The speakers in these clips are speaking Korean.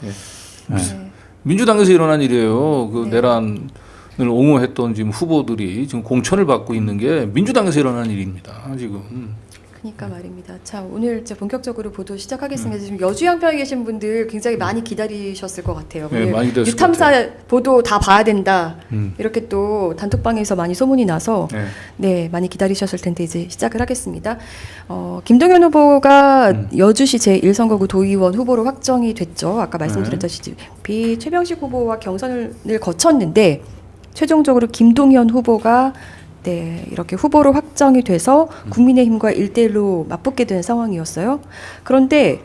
네. 네. 민주당에서 일어난 일이에요. 그 네. 내란을 옹호했던 지금 후보들이 지금 공천을 받고 있는 게 민주당에서 일어난 일입니다. 지금. 그러니까 말입니다. 자, 오늘 이제 본격적으로 보도 시작하겠습니다. 지금 여주 양평에 계신 분들 굉장히 많이 기다리셨을 것 같아요. 네, 많이 기다렸을 것 유탐사 같아요. 보도 다 봐야 된다. 이렇게 또 단톡방에서 많이 소문이 나서 네. 네, 많이 기다리셨을 텐데 이제 시작을 하겠습니다. 김동연 후보가 여주시 제1선거구 도의원 후보로 확정이 됐죠. 아까 말씀드렸다시피 최병식 후보와 경선을 거쳤는데 최종적으로 김동연 후보가 네, 이렇게 후보로 확정이 돼서 국민의힘과 1대1로 맞붙게 된 상황이었어요. 그런데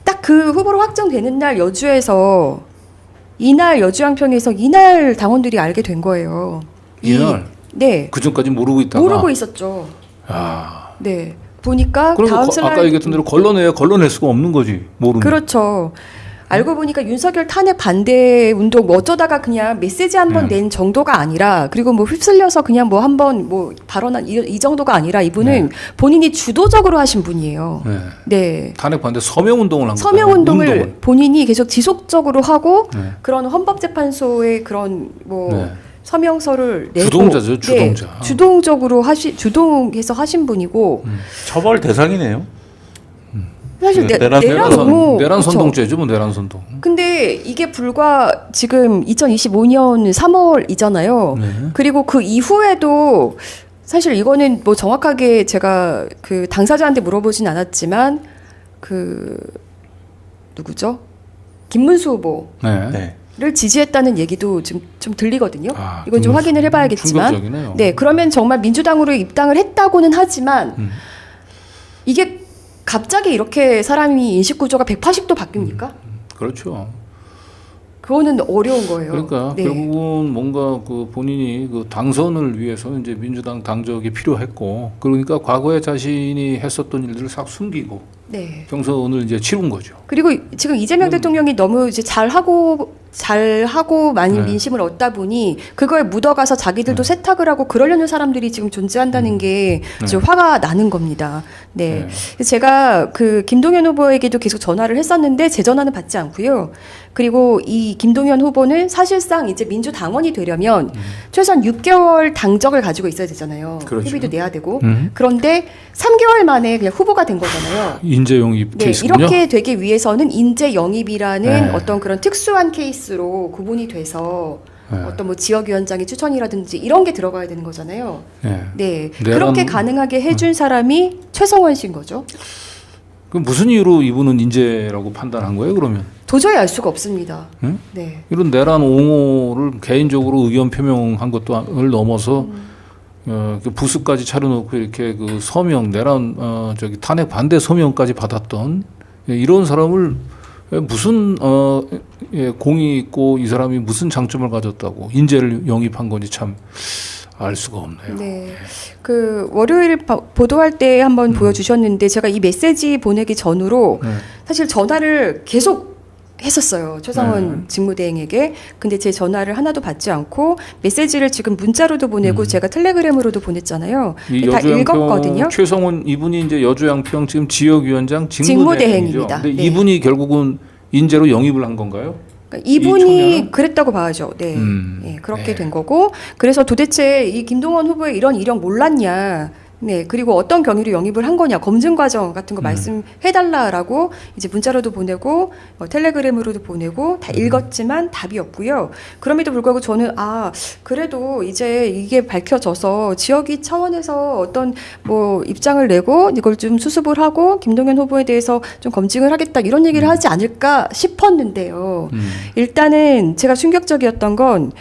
딱 그 후보로 확정되는 날 여주에서 이날 여주 양평에서 이날 당원들이 알게 된 거예요. 이날? 네. 그 전까지 모르고 있다가. 모르고 있었죠. 아. 네. 보니까 그럼 다음 아까 슬라이드 얘기했던 대로 걸러낼 수가 없는 거지. 모르면. 그렇죠. 알고 보니까 윤석열 탄핵 반대 운동 뭐 어쩌다가 그냥 메시지 한 번 낸 정도가 아니라 그리고 뭐 휩쓸려서 그냥 뭐 한 번 뭐 발언한 이 정도가 아니라 이분은 본인이 주도적으로 하신 분이에요. 네. 네. 탄핵 반대 서명 운동을 한 거예요. 서명 운동을 본인이 계속 지속적으로 하고 네. 그런 헌법재판소의 그런 뭐 네. 서명서를 내고 주동자죠, 주동자. 네, 주동적으로 주동해서 하신 분이고 처벌 대상이네요. 사실 내란 내란 그쵸. 선동죄죠, 뭐 내란 선동. 근데 이게 불과 지금 2025년 3월이잖아요. 네. 그리고 그 이후에도 사실 이거는 뭐 정확하게 제가 그 당사자한테 물어보진 않았지만 그 누구죠? 김문수 후보를 네. 지지했다는 얘기도 좀 들리거든요. 아, 이건 좀 확인을 해봐야겠지만. 충격적이네요. 네, 그러면 정말 민주당으로 입당을 했다고는 하지만 이게 갑자기 이렇게 사람이 인식 구조가 180도 바뀝니까? 그렇죠. 그거는 어려운 거예요. 그러니까 네. 결국은 뭔가 그 본인이 그 당선을 위해서 이제 민주당 당적이 필요했고, 그러니까 과거에 자신이 했었던 일들을 싹 숨기고 네. 경선을 이제 치른 거죠. 그리고 지금 이재명 대통령이 너무 이제 잘하고 많이 네. 민심을 얻다 보니 그거에 묻어가서 자기들도 세탁을 하고 그러려는 사람들이 지금 존재한다는 게 지금 화가 나는 겁니다. 네. 제가 그 김동연 후보에게도 계속 전화를 했었는데 제 전화는 받지 않고요. 그리고 이 김동연 후보는 사실상 이제 민주당원이 되려면 최소한 6개월 당적을 가지고 있어야 되잖아요. 그렇죠. 회비도 내야 되고. 그런데 3개월 만에 그냥 후보가 된 거잖아요. 인재 영입 네, 케이스군요. 이렇게 되기 위해서는 인재 영입이라는 네. 어떤 그런 특수한 케이스로 구분이 돼서 네. 어떤 뭐 지역위원장의 추천이라든지 이런 게 들어가야 되는 거잖아요. 네. 네, 내란- 그렇게 가능하게 해준 사람이 최성원 씨인 거죠. 그럼 무슨 이유로 이분은 인재라고 판단한 거예요, 그러면? 도저히 알 수가 없습니다. 응? 네, 이런 내란 옹호를 개인적으로 의견 표명한 것을 넘어서 그 부스까지 차려놓고 이렇게 그 서명 내란 탄핵 반대 서명까지 받았던 이런 사람을 무슨 공이 있고 이 사람이 무슨 장점을 가졌다고 인재를 영입한 건지 참 알 수가 없네요. 네. 그 월요일 보도할 때 한번 보여주셨는데 제가 이 메시지 보내기 전으로 네. 사실 전화를 계속 했었어요. 최성원 직무대행에게. 근데 제 전화를 하나도 받지 않고 메시지를 지금 문자로도 보내고 제가 텔레그램으로도 보냈잖아요. 이 다 여주양평 읽었거든요. 최성원 이분이 이제 여주양평 지금 지역위원장 직무대행입니다. 직무대행이죠. 근데 네. 이분이 결국은 인재로 영입을 한 건가요? 그러니까 이분이 청년은? 그랬다고 봐야죠. 네. 네, 그렇게 네. 된 거고. 그래서 도대체 이 김동원 후보의 이런 이력 몰랐냐. 네, 그리고 어떤 경위로 영입을 한 거냐, 검증 과정 같은 거 말씀해달라라고 이제 문자로도 보내고 텔레그램으로도 보내고 다 읽었지만 답이 없고요. 그럼에도 불구하고 저는 그래도 이제 이게 밝혀져서 지역위 차원에서 어떤 뭐 입장을 내고 이걸 좀 수습을 하고 김동연 후보에 대해서 좀 검증을 하겠다 이런 얘기를 하지 않을까 싶었는데요. 일단은 제가 충격적이었던 건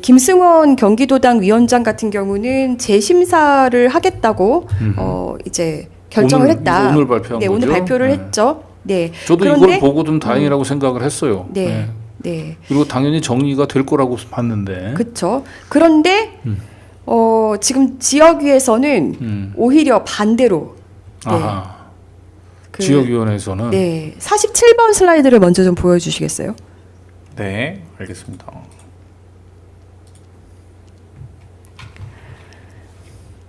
김승원 경기도당 위원장 같은 경우는 재심사를 하겠다고 이제 결정을 했다. 오늘 발표한 네, 거죠. 오늘 발표를 네. 했죠. 네. 저도 그런데, 이걸 보고 좀 다행이라고 생각을 했어요. 네. 네. 그리고 당연히 정리가 될 거라고 봤는데. 그렇죠. 그런데 지금 지역위에서는 오히려 반대로 네. 아하. 지역위원회에서는 네. 47번 슬라이드를 먼저 좀 보여주시겠어요? 네, 알겠습니다.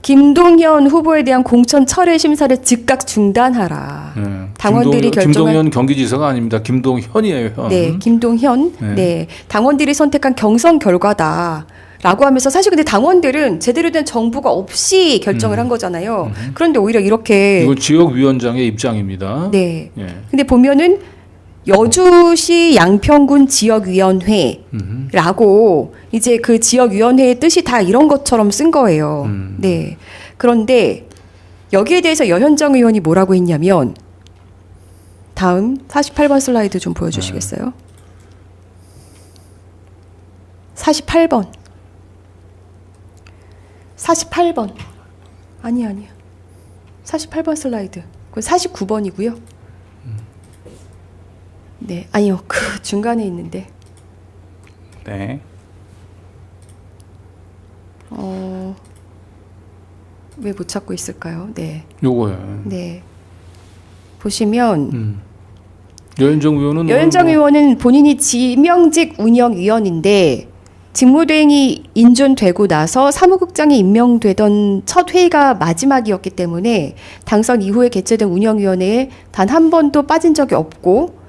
김동현 후보에 대한 공천 철회 심사를 즉각 중단하라. 당원들이 결정한 김동현 경기지사가 아닙니다. 김동현이에요. 현. 네, 김동현. 네. 당원들이 선택한 경선 결과다. 라고 하면서 사실 근데 당원들은 제대로 된 정보가 없이 결정을 한 거잖아요. 그런데 오히려 이렇게 이거 지역위원장의 입장입니다. 네. 예. 근데 보면은 여주시 양평군 지역위원회라고 이제 그 지역위원회의 뜻이 다 이런 것처럼 쓴 거예요. 네. 그런데 여기에 대해서 여현정 의원이 뭐라고 했냐면 다음 48번 슬라이드 좀 보여주시겠어요? 48번. 48번. 아니야. 48번 슬라이드. 그건 49번이고요. 네, 아니요. 그 중간에 있는데. 네. 왜 못 찾고 있을까요? 네. 요거예요. 네. 보시면 여현정 의원은 여현정 의원은 본인이 지명직 운영위원인데 직무대행이 인준되고 나서 사무국장이 임명되던 첫 회의가 마지막이었기 때문에 당선 이후에 개최된 운영위원회에 단 한 번도 빠진 적이 없고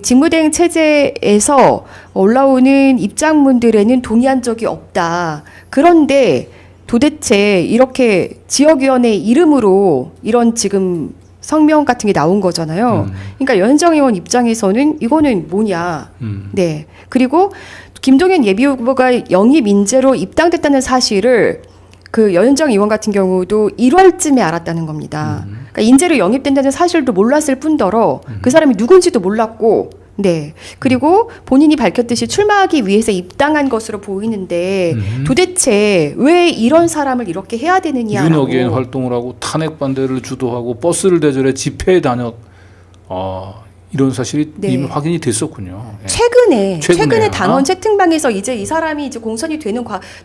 직무대행 체제에서 올라오는 입장문들에는 동의한 적이 없다. 그런데 도대체 이렇게 지역위원회 이름으로 이런 지금 성명 같은 게 나온 거잖아요. 그러니까 여현정 의원 입장에서는 이거는 뭐냐. 네. 그리고 김동연 예비후보가 영입 인재로 입당됐다는 사실을 그 여현정 의원 같은 경우도 1월쯤에 알았다는 겁니다. 그러니까 인재로 영입된다는 사실도 몰랐을 뿐더러 그 사람이 누군지도 몰랐고, 네. 그리고 본인이 밝혔듯이 출마하기 위해서 입당한 것으로 보이는데 도대체 왜 이런 사람을 이렇게 해야 되느냐라고. 윤어게인 활동을 하고 탄핵 반대를 주도하고 버스를 대절해 집회에 다녔. 이런 사실이 네. 이미 확인이 됐었군요. 예. 최근에 최근에요? 당원 채팅방에서 이제 이 사람이 이제 공천이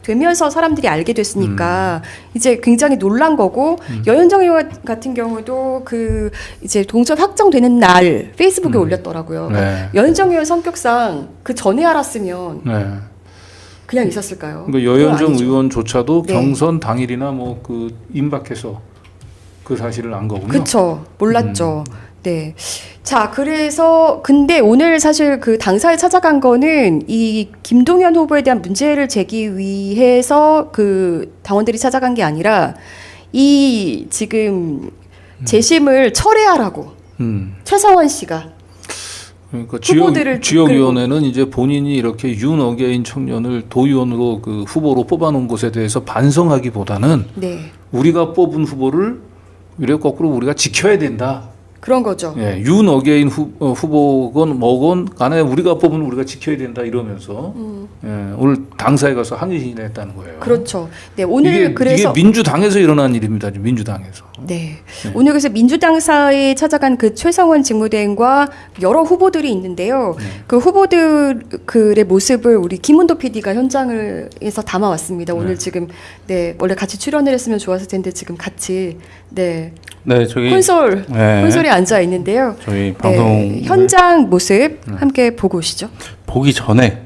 되면서 사람들이 알게 됐으니까 이제 굉장히 놀란 거고 여현정 의원 같은 경우도 그 이제 동선 확정되는 날 페이스북에 올렸더라고요. 네. 여현정 의원 성격상 그 전에 알았으면 네. 그냥 있었을까요? 그러니까 그건 여현정 아니죠. 의원조차도 네. 경선 당일이나 뭐 그 임박해서 그 사실을 안 거군요. 그렇죠. 몰랐죠. 네. 자, 그래서 근데 오늘 사실 그 당사에 찾아간 거는 이 김동연 후보에 대한 문제를 제기 위해서 그 당원들이 찾아간 게 아니라 이 지금 재심을 철회하라고 최성원 씨가 그러니까 후보들을 지역위원회는 이제 본인이 이렇게 윤어게인 청년을 도의원으로 그 후보로 뽑아놓은 것에 대해서 반성하기보다는 네. 우리가 뽑은 후보를 이래 거꾸로 우리가 지켜야 된다. 그런 거죠. 예, 윤어게인 후보건 뭐건 간에 우리가 뽑은 우리가 지켜야 된다 이러면서 예, 오늘 당사에 가서 항의 했다는 거예요. 그렇죠. 네, 오늘 그래서 이게 민주당에서 일어난 일입니다. 지금 민주당에서. 네. 오늘 그래서 민주당사에 찾아간 그 최성원 직무대행과 여러 후보들이 있는데요. 그 후보들의 모습을 우리 김은도 PD가 현장에서 담아왔습니다. 오늘 지금 네 원래 같이 출연을 했으면 좋았을 텐데 지금 같이 네 저기 콘솔에 앉아 있는데요. 저희 방송 네, 현장 모습 함께 보고 오시죠. 보기 전에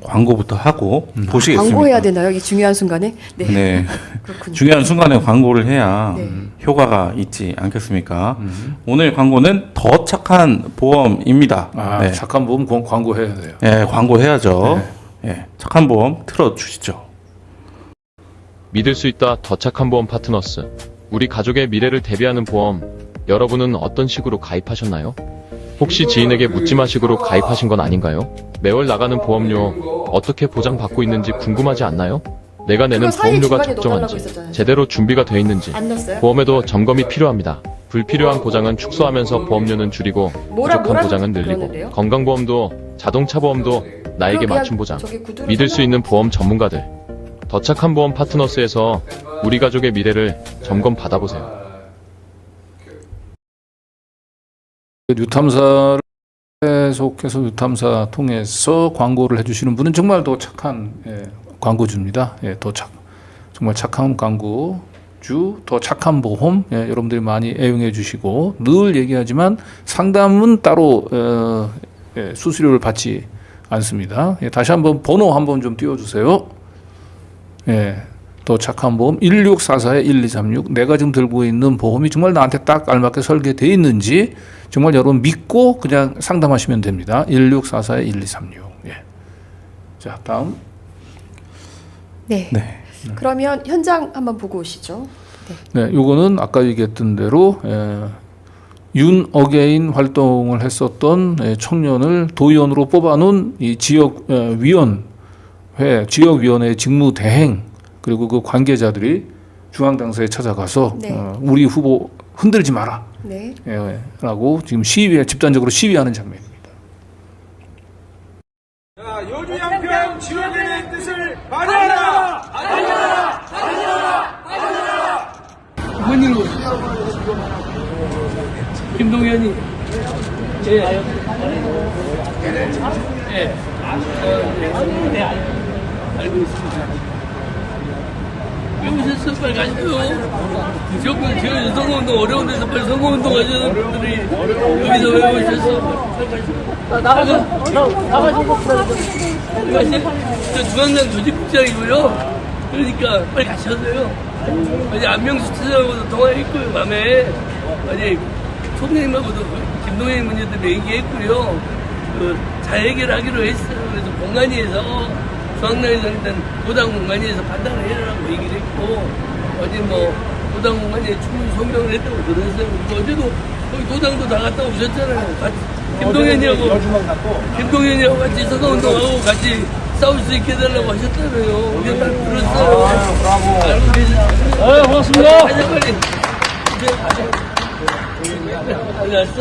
광고부터 하고 보시겠습니까? 광고해야 되나요? 이 중요한 순간에? 네. 네. 그렇군요. 중요한 순간에 광고를 해야 네. 효과가 있지 않겠습니까? 오늘 광고는 더 착한 보험입니다. 네. 착한 보험 광고해야 돼요. 네, 광고해야죠. 네, 착한 보험 틀어주시죠. 믿을 수 있다 더 착한 보험 파트너스. 우리 가족의 미래를 대비하는 보험. 여러분은 어떤 식으로 가입하셨나요? 혹시 지인에게 묻지마식으로 가입하신 건 아닌가요? 매월 나가는 보험료 어떻게 보장받고 있는지 궁금하지 않나요? 내가 내는 그거 사이 보험료가 중간에 넣어달라고 적정한지 했었잖아요. 제대로 준비가 되어 있는지 안 넣었어요? 보험에도 점검이 필요합니다. 불필요한 보장은 축소하면서 보험료는 줄이고 부족한 보장은 늘리고 그러는데요? 건강보험도 자동차 보험도 나에게 그냥 맞춤 보장 저기 구두를 믿을 수 있는 보험 전문가들 더 착한 보험 파트너스에서 우리 가족의 미래를 점검 받아보세요. 뉴탐사를 계속해서 뉴탐사 통해서 광고를 해주시는 분은 정말 더 착한 광고주입니다. 정말 착한 광고주, 더 착한 보험 여러분들이 많이 애용해 주시고 늘 얘기하지만 상담은 따로 수수료를 받지 않습니다. 다시 한번 번호 한번 좀 띄워주세요. 더 착한 보험 1644-1236 내가 지금 들고 있는 보험이 정말 나한테 딱 알맞게 설계되어 있는지 정말 여러분 믿고 그냥 상담하시면 됩니다. 1644-1236. 예. 자, 다음. 네. 네. 그러면 현장 한번 보고 오시죠. 네, 요거는 아까 얘기했던 대로 윤 어게인 활동을 했었던 청년을 도의원으로 뽑아놓은 이 지역 지역위원회 직무 대행 그리고 그 관계자들이 중앙당사에 찾아가서 네. 우리 후보 흔들지 마라. 네. 라고 지금 집단적으로 시위하는 장면입니다. 자, 여주 양평 지역인의 뜻을 반영하라! 반영하라! 반영하라! 반영하라! 의원님, 김동현이, 예. 예. 알고 있습니다. 왜 오셨어요? 빨리 가시죠. 제가 선거운동 어려운 데서 빨리 선거운동 하시는 분들이 여기서 왜 오셨어? 빨리 가시죠. 나가시고. 저 중앙당 조직국장이고요. 그러니까 빨리 가셔야 돼요. 아니, 안명수 차장하고도 통화했고요, 밤에. 아니, 총장님하고도 김동현 문제도 얘기했고요. 잘 해결하기로 했어요. 그래서 공간위에서, 중앙당에서 일단 도당 공간위에서 판단을 해라고 얘기를 했고, 어제 뭐, 도당 공간위에 충분히 소명을 했다고 들었어요. 그리고 어제도 거기 도당도 다 갔다 오셨잖아요. 같이, 김동현이하고 같이 선거운동하고 같이 싸울 수 있게 해달라고 하셨잖아요. 우리가 다 들었어요. 알고 계시죠? 고맙습니다. 가자, 빨리. 이제 알았어?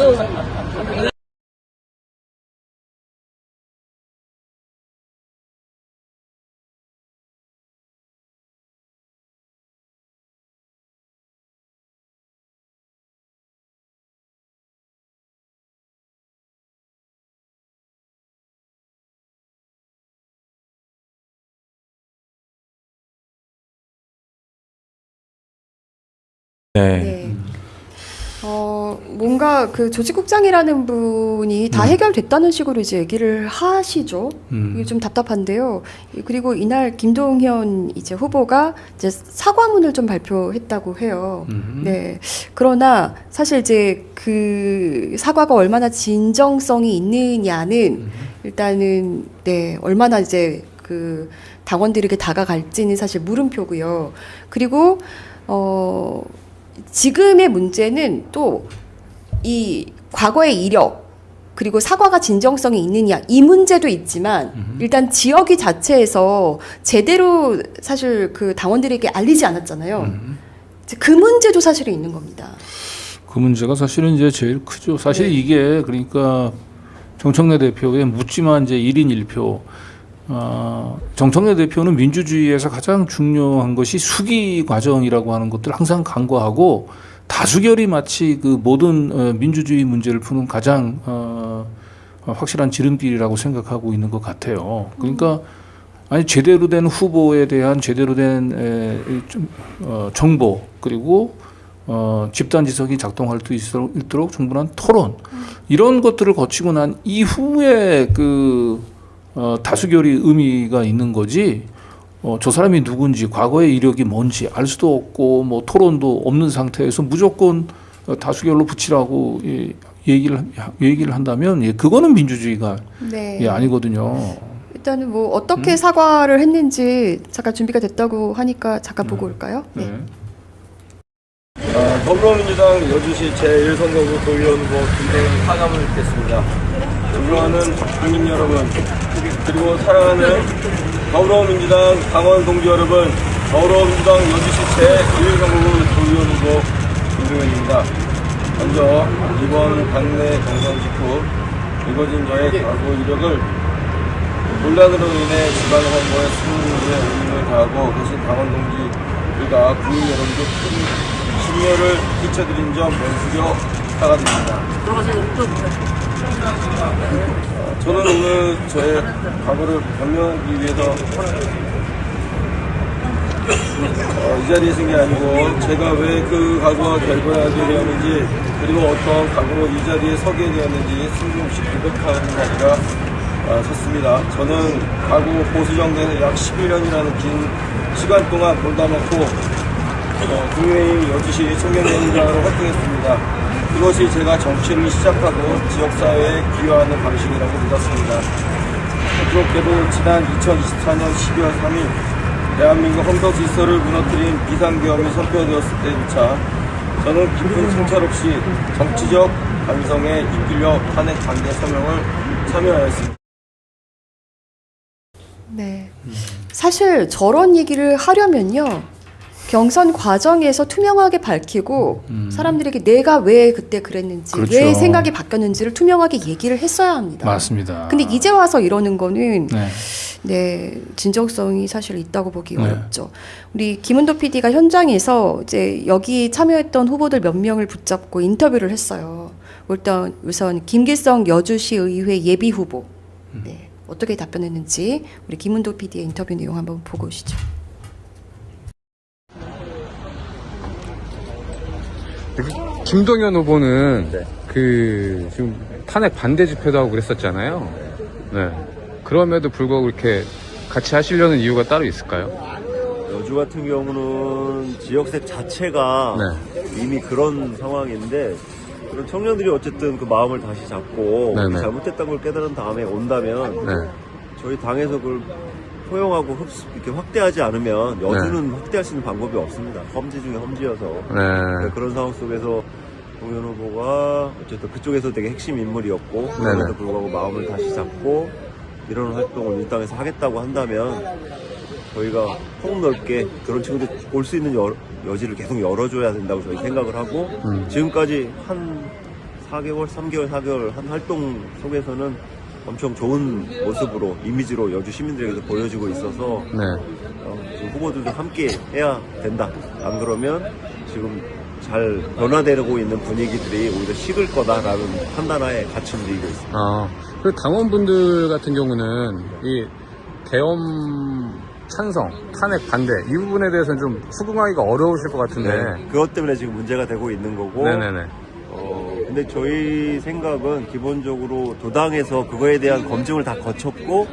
네. 네. 뭔가 그 조직국장이라는 분이 다 해결됐다는 식으로 이제 얘기를 하시죠. 이게 좀 답답한데요. 그리고 이날 김동현 이제 후보가 이제 사과문을 좀 발표했다고 해요. 네. 그러나 사실 이제 그 사과가 얼마나 진정성이 있느냐는 일단은 네, 얼마나 이제 그 당원들에게 다가갈지는 사실 물음표고요. 그리고 지금의 문제는 또 이 과거의 이력 그리고 사과가 진정성이 있느냐 이 문제도 있지만 일단 지역위 자체에서 제대로 사실 그 당원들에게 알리지 않았잖아요. 그 문제도 사실은 있는 겁니다. 그 문제가 사실은 이제 제일 크죠. 사실 이게 그러니까 정청래 대표의 묻지만 이제 1인 1표. 정청래 대표는 민주주의에서 가장 중요한 것이 수기 과정이라고 하는 것들을 항상 간과하고 다수결이 마치 그 모든 민주주의 문제를 푸는 가장 확실한 지름길이라고 생각하고 있는 것 같아요. 그러니까 아니 제대로 된 후보에 대한 제대로 된 정보 그리고 집단 지성이 작동할 수 있도록 충분한 토론 이런 것들을 거치고 난 이후에 그 다수결이 의미가 있는 거지. 저 사람이 누군지 과거의 이력이 뭔지 알 수도 없고 뭐 토론도 없는 상태에서 무조건 다수결로 붙이라고 얘기를 한다면 그거는 민주주의가 네. 아니거든요. 일단은 뭐 어떻게 사과를 했는지 잠깐 준비가 됐다고 하니까 잠깐 보고 올까요? 네. 더불어민주당 여주시 제1선거구 도의원 후보 김동현 사과문을 읽겠습니다. 존경하는 국민 여러분, 그리고 사랑하는 더불어민주당 당원 동지 여러분, 더불어민주당 여주시 제1선거구 도의원 후보 김동현입니다. 먼저 이번 당내 경선 직후 이뤄진 저의 과거 이력을 논란으로 인해 지방 선거에 승리에 의미를 다하고 계신 당원 동지들과 국민 여러분께 큰 심려를 끼쳐드린 점 면수려 사과드립니다. 저는 오늘 저의 과거를 변명하기 위해서 이 자리에 있는 게 아니고 제가 왜 그 과거와 결별하게 되었는지 그리고 어떤 과거로 이 자리에 서게 되었는지 숨김없이 고백하는 게 아니라 섰습니다. 저는 가구 보수 정대는 약 11년이라는 긴 시간 동안 몰다먹고 국민의힘 여주시 청년위원장으로 활동했습니다. 이것이 제가 정치를 시작하고 지역사회에 기여하는 방식이라고 믿었습니다. 그렇게도 지난 2024년 12월 3일 대한민국 헌법 질서를 무너뜨린 비상계엄이 선포되었을 때조차 저는 기쁜 성찰 없이 정치적 감성에 이끌려 탄핵 반대 서명을 참여하였습니다. 네. 사실 저런 얘기를 하려면요. 경선 과정에서 투명하게 밝히고 사람들에게 내가 왜 그때 그랬는지, 그렇죠. 왜 생각이 바뀌었는지를 투명하게 얘기를 했어야 합니다. 맞습니다. 근데 이제 와서 이러는 거는 네. 네, 진정성이 사실 있다고 보기 네. 어렵죠. 우리 김은도 PD가 현장에서 이제 여기 참여했던 후보들 몇 명을 붙잡고 인터뷰를 했어요. 우선 김기성 여주시 의회 예비 후보. 네, 어떻게 답변했는지 우리 김은도 PD의 인터뷰 내용 한번 보고 오시죠. 김동연 후보는 그 지금 탄핵 반대 집회도 하고 그랬었잖아요. 네. 그럼에도 불구하고 이렇게 같이 하시려는 이유가 따로 있을까요? 여주 같은 경우는 지역색 자체가 이미 그런 상황인데 그런 청년들이 어쨌든 그 마음을 다시 잡고 네네. 잘못됐다는 걸 깨달은 다음에 온다면 네. 저희 당에서 그걸 포용하고 이렇게 확대하지 않으면 여주는 확대할 수 있는 방법이 없습니다. 험지 중에 험지여서 네. 그런 상황 속에서 동연 후보가 어쨌든 그쪽에서 되게 핵심 인물이었고 그럼에도 불구하고 마음을 다시 잡고 이런 활동을 민주당에서 하겠다고 한다면 저희가 폭넓게 그런 친구들 올 수 있는 여지를 계속 열어줘야 된다고 저희 생각을 하고 지금까지 한 4개월, 3개월, 4개월 한 활동 속에서는 엄청 좋은 모습으로 이미지로 여주 시민들에게도 보여지고 있어서 지금 후보들도 함께 해야 된다. 안 그러면 지금 잘 변화되고 있는 분위기들이 오히려 식을 거다라는 판단하에 같이 움직이고 있습니다. 그 당원분들 같은 경우는 이 계엄 찬성, 탄핵 반대 이 부분에 대해서는 좀 수긍하기가 어려우실 것 같은데. 네, 그것 때문에 지금 문제가 되고 있는 거고. 네네네. 근데 저희 생각은 기본적으로 도당에서 그거에 대한 검증을 다 거쳤고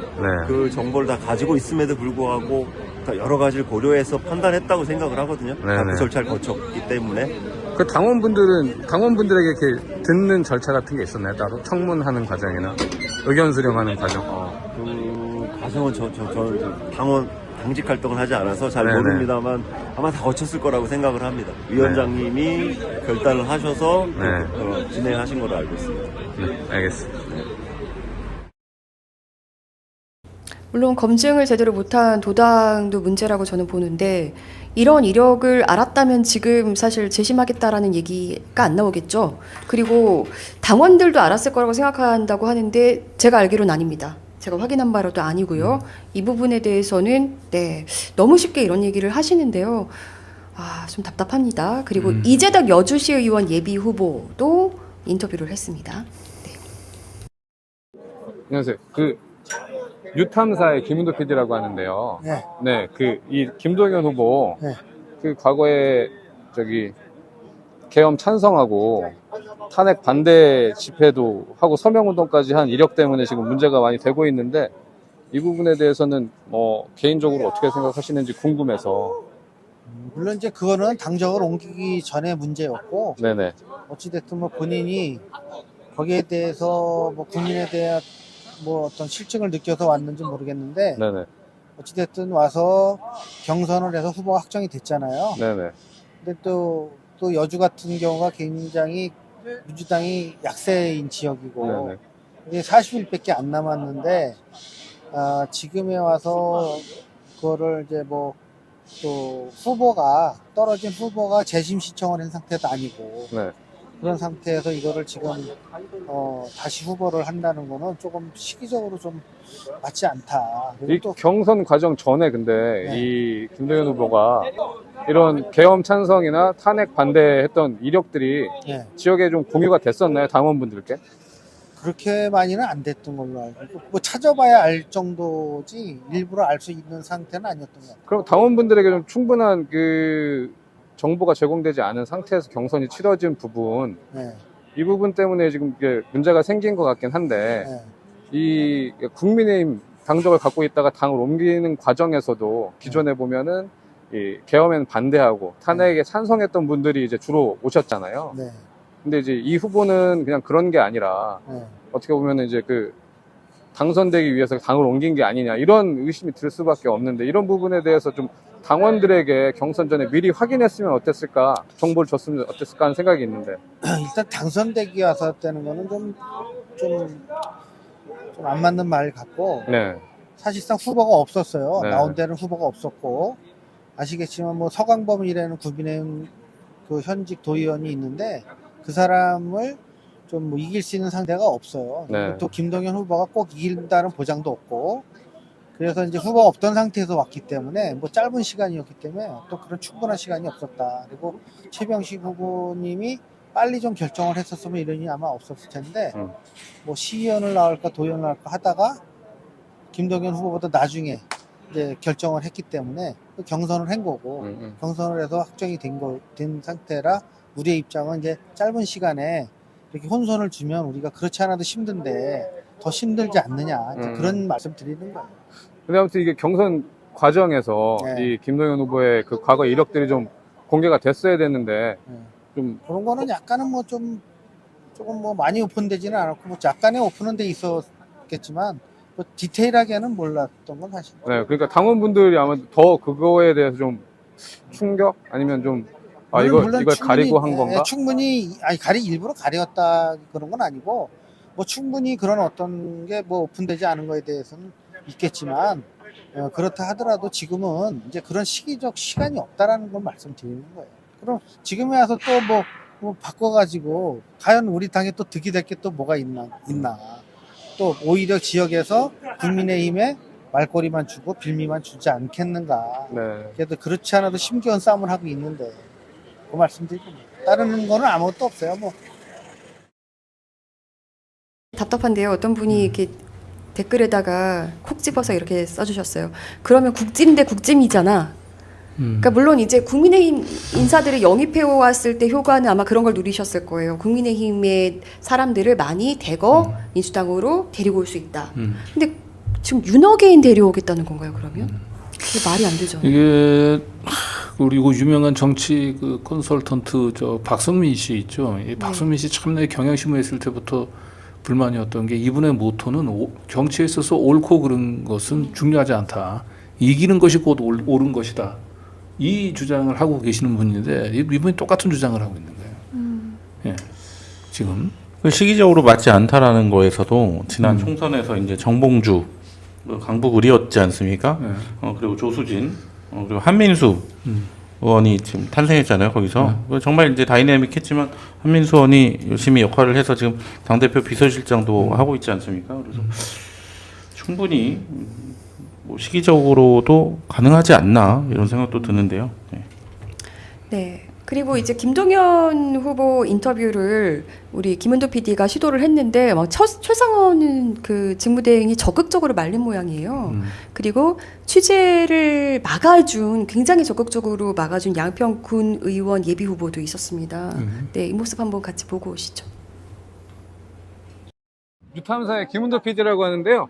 그 정보를 다 가지고 있음에도 불구하고 여러 가지를 고려해서 판단했다고 생각을 하거든요. 다 그 절차를 거쳤기 때문에. 그 당원분들에게 이렇게 듣는 절차 같은 게 있었나요? 따로 청문하는 과정이나 의견 수렴하는 과정? 그 과정은 저 당직 활동을 하지 않아서 잘 모릅니다만 아마 다 거쳤을 거라고 생각을 합니다. 위원장님이 결단을 하셔서 진행하신 걸로 알고 있습니다. 네, 알겠습니다. 물론 검증을 제대로 못한 도당도 문제라고 저는 보는데 이런 이력을 알았다면 지금 사실 재심하겠다라는 얘기가 안 나오겠죠. 그리고 당원들도 알았을 거라고 생각한다고 하는데 제가 알기로는 아닙니다. 제가 확인한 바로도 아니고요. 이 부분에 대해서는 너무 쉽게 이런 얘기를 하시는데요. 좀 답답합니다. 그리고 이재덕 여주시 의원 예비 후보도 인터뷰를 했습니다. 안녕하세요. 그 유탐사의 김은도 PD라고 하는데요. 네, 이 김동연 후보 그 과거에 계엄 찬성하고 탄핵 반대 집회도 하고 서명운동까지 한 이력 때문에 지금 문제가 많이 되고 있는데 이 부분에 대해서는 개인적으로 어떻게 생각하시는지 궁금해서. 물론 이제 그거는 당적을 옮기기 전에 문제였고, 네네. 어찌됐든 본인이 거기에 대해서 국민에 대한 어떤 실증을 느껴서 왔는지 모르겠는데, 네네. 어찌됐든 와서 경선을 해서 후보가 확정이 됐잖아요. 네네. 근데 또 여주 같은 경우가 굉장히 민주당이 약세인 지역이고, 이게 40일밖에 안 남았는데, 지금에 와서 그거를 이제 또 떨어진 후보가 재심 신청을 한 상태도 아니고, 그런 상태에서 이거를 지금 다시 후보를 한다는 거는 조금 시기적으로 좀 맞지 않다. 이 경선 과정 전에 근데 이 김동연 후보가 이런 계엄 찬성이나 탄핵 반대했던 이력들이 지역에 좀 공유가 됐었나요? 당원분들께? 그렇게 많이는 안 됐던 걸로 알고 있고, 찾아봐야 알 정도지 일부러 알 수 있는 상태는 아니었던 것 같아요. 그럼 당원분들에게 좀 충분한 정보가 제공되지 않은 상태에서 경선이 치러진 부분, 이 부분 때문에 지금 이게 문제가 생긴 것 같긴 한데, 이 국민의힘 당적을 갖고 있다가 당을 옮기는 과정에서도 기존에 보면은 이 계엄에는 반대하고 탄핵에 찬성했던 분들이 이제 주로 오셨잖아요. 네. 근데 이제 이 후보는 그냥 그런 게 아니라 네. 어떻게 보면은 이제 그 당선되기 위해서 당을 옮긴 게 아니냐 이런 의심이 들 수밖에 없는데 이런 부분에 대해서 좀 당원들에게 경선 전에 미리 확인했으면 어땠을까, 정보를 줬으면 어땠을까 하는 생각이 있는데. 일단 당선되기 위해서 되는 거는 좀 안 맞는 말 같고, 네. 사실상 후보가 없었어요. 네. 나온 데는 후보가 없었고, 아시겠지만 뭐 서강범이라는 국민의힘 그 현직 도의원이 있는데 그 사람을 좀 뭐 이길 수 있는 상대가 없어요. 네. 또 김동연 후보가 꼭 이긴다는 보장도 없고, 그래서 이제 후보가 없던 상태에서 왔기 때문에 뭐 짧은 시간이었기 때문에 또 그런 충분한 시간이 없었다. 그리고 최병식 후보님이 빨리 좀 결정을 했었으면 이런 일이 아마 없었을 텐데 뭐 시의원을 나올까 도의원을 나올까 하다가 김동연 후보보다 나중에 이제 결정을 했기 때문에 경선을 한 거고 경선을 해서 확정이 된 상태라 우리의 입장은 이제 짧은 시간에 이렇게 혼선을 주면 우리가 그렇지 않아도 힘든데 더 힘들지 않느냐 이제 그런 말씀 드리는 거예요. 근데 아무튼 이게 경선 과정에서 네. 이 김동연 후보의 그 과거 이력들이 좀 공개가 됐어야 됐는데 좀 그런 거는 약간은 뭐 조금 뭐 많이 오픈되지는 않았고 뭐 약간의 오픈은 돼 있었겠지만 뭐 디테일하게는 몰랐던 건 사실. 네, 그러니까 당원분들이 아마 더 그거에 대해서 좀 충격 아니면 좀 물론 이걸 충분히, 가리고 한 건가? 예, 충분히 일부러 가렸다 그런 건 아니고 뭐 충분히 그런 어떤 게 뭐 오픈되지 않은 거에 대해서는 있겠지만 그렇다 하더라도 지금은 이제 그런 시기적 시간이 없다라는 걸 말씀드리는 거예요. 그럼 지금에 와서 또 뭐 바꿔가지고 과연 우리 당에 또 득이 될 게 또 뭐가 있나 또 오히려 지역에서 국민의힘에 말꼬리만 주고 빌미만 주지 않겠는가. 네. 그래도 그렇지 않아도 힘겨운 싸움을 하고 있는데 그 말씀드리고 다른 거는 아무것도 없어요. 뭐 답답한데요. 어떤 분이 이렇게 댓글에다가 콕 집어서 이렇게 써주셨어요. 그러면 국짐 대 국짐이잖아. 그러니까 물론 이제 국민의힘 인사들을 영입해 왔을 때 효과는 아마 그런 걸 누리셨을 거예요. 국민의힘의 사람들을 많이 대거 민주당으로 데리고 올 수 있다. 근데 지금 윤어게인 데려오겠다는 건가요? 그러면 이게 말이 안 되죠. 이게 그리고 유명한 정치 그 컨설턴트 저 박성민 씨 있죠. 이 박성민 씨 참내 경향신문에 있을 때부터 불만이었던 게 이분의 모토는 정치에 있어서 옳고 그른 것은 중요하지 않다. 이기는 것이 곧 옳은 것이다. 이 주장을 하고 계시는 분인데 이분이 똑같은 주장을 하고 있는 거예요. 예, 지금 시기적으로 맞지 않다라는 거에서도 지난 총선에서 이제 정봉주 강북 의리였지 않습니까? 그리고 조수진 그리고 한민수 의원이 지금 탄생했잖아요. 거기서 정말 이제 다이내믹했지만 한민수 의원이 열심히 역할을 해서 지금 당대표 비서실장도 하고 있지 않습니까? 그래서 충분히 뭐 시기적으로도 가능하지 않나 이런 생각도 드는데요. 네. 네. 그리고 이제 김동연 후보 인터뷰를 우리 김은도 PD가 시도를 했는데 막 최상원 그 직무대행이 적극적으로 말린 모양이에요. 그리고 취재를 막아준 굉장히 적극적으로 막아준 양평군 의원 예비 후보도 있었습니다. 네, 이 모습 한번 같이 보고 오시죠. 뉴탐사의 김은도 PD라고 하는데요.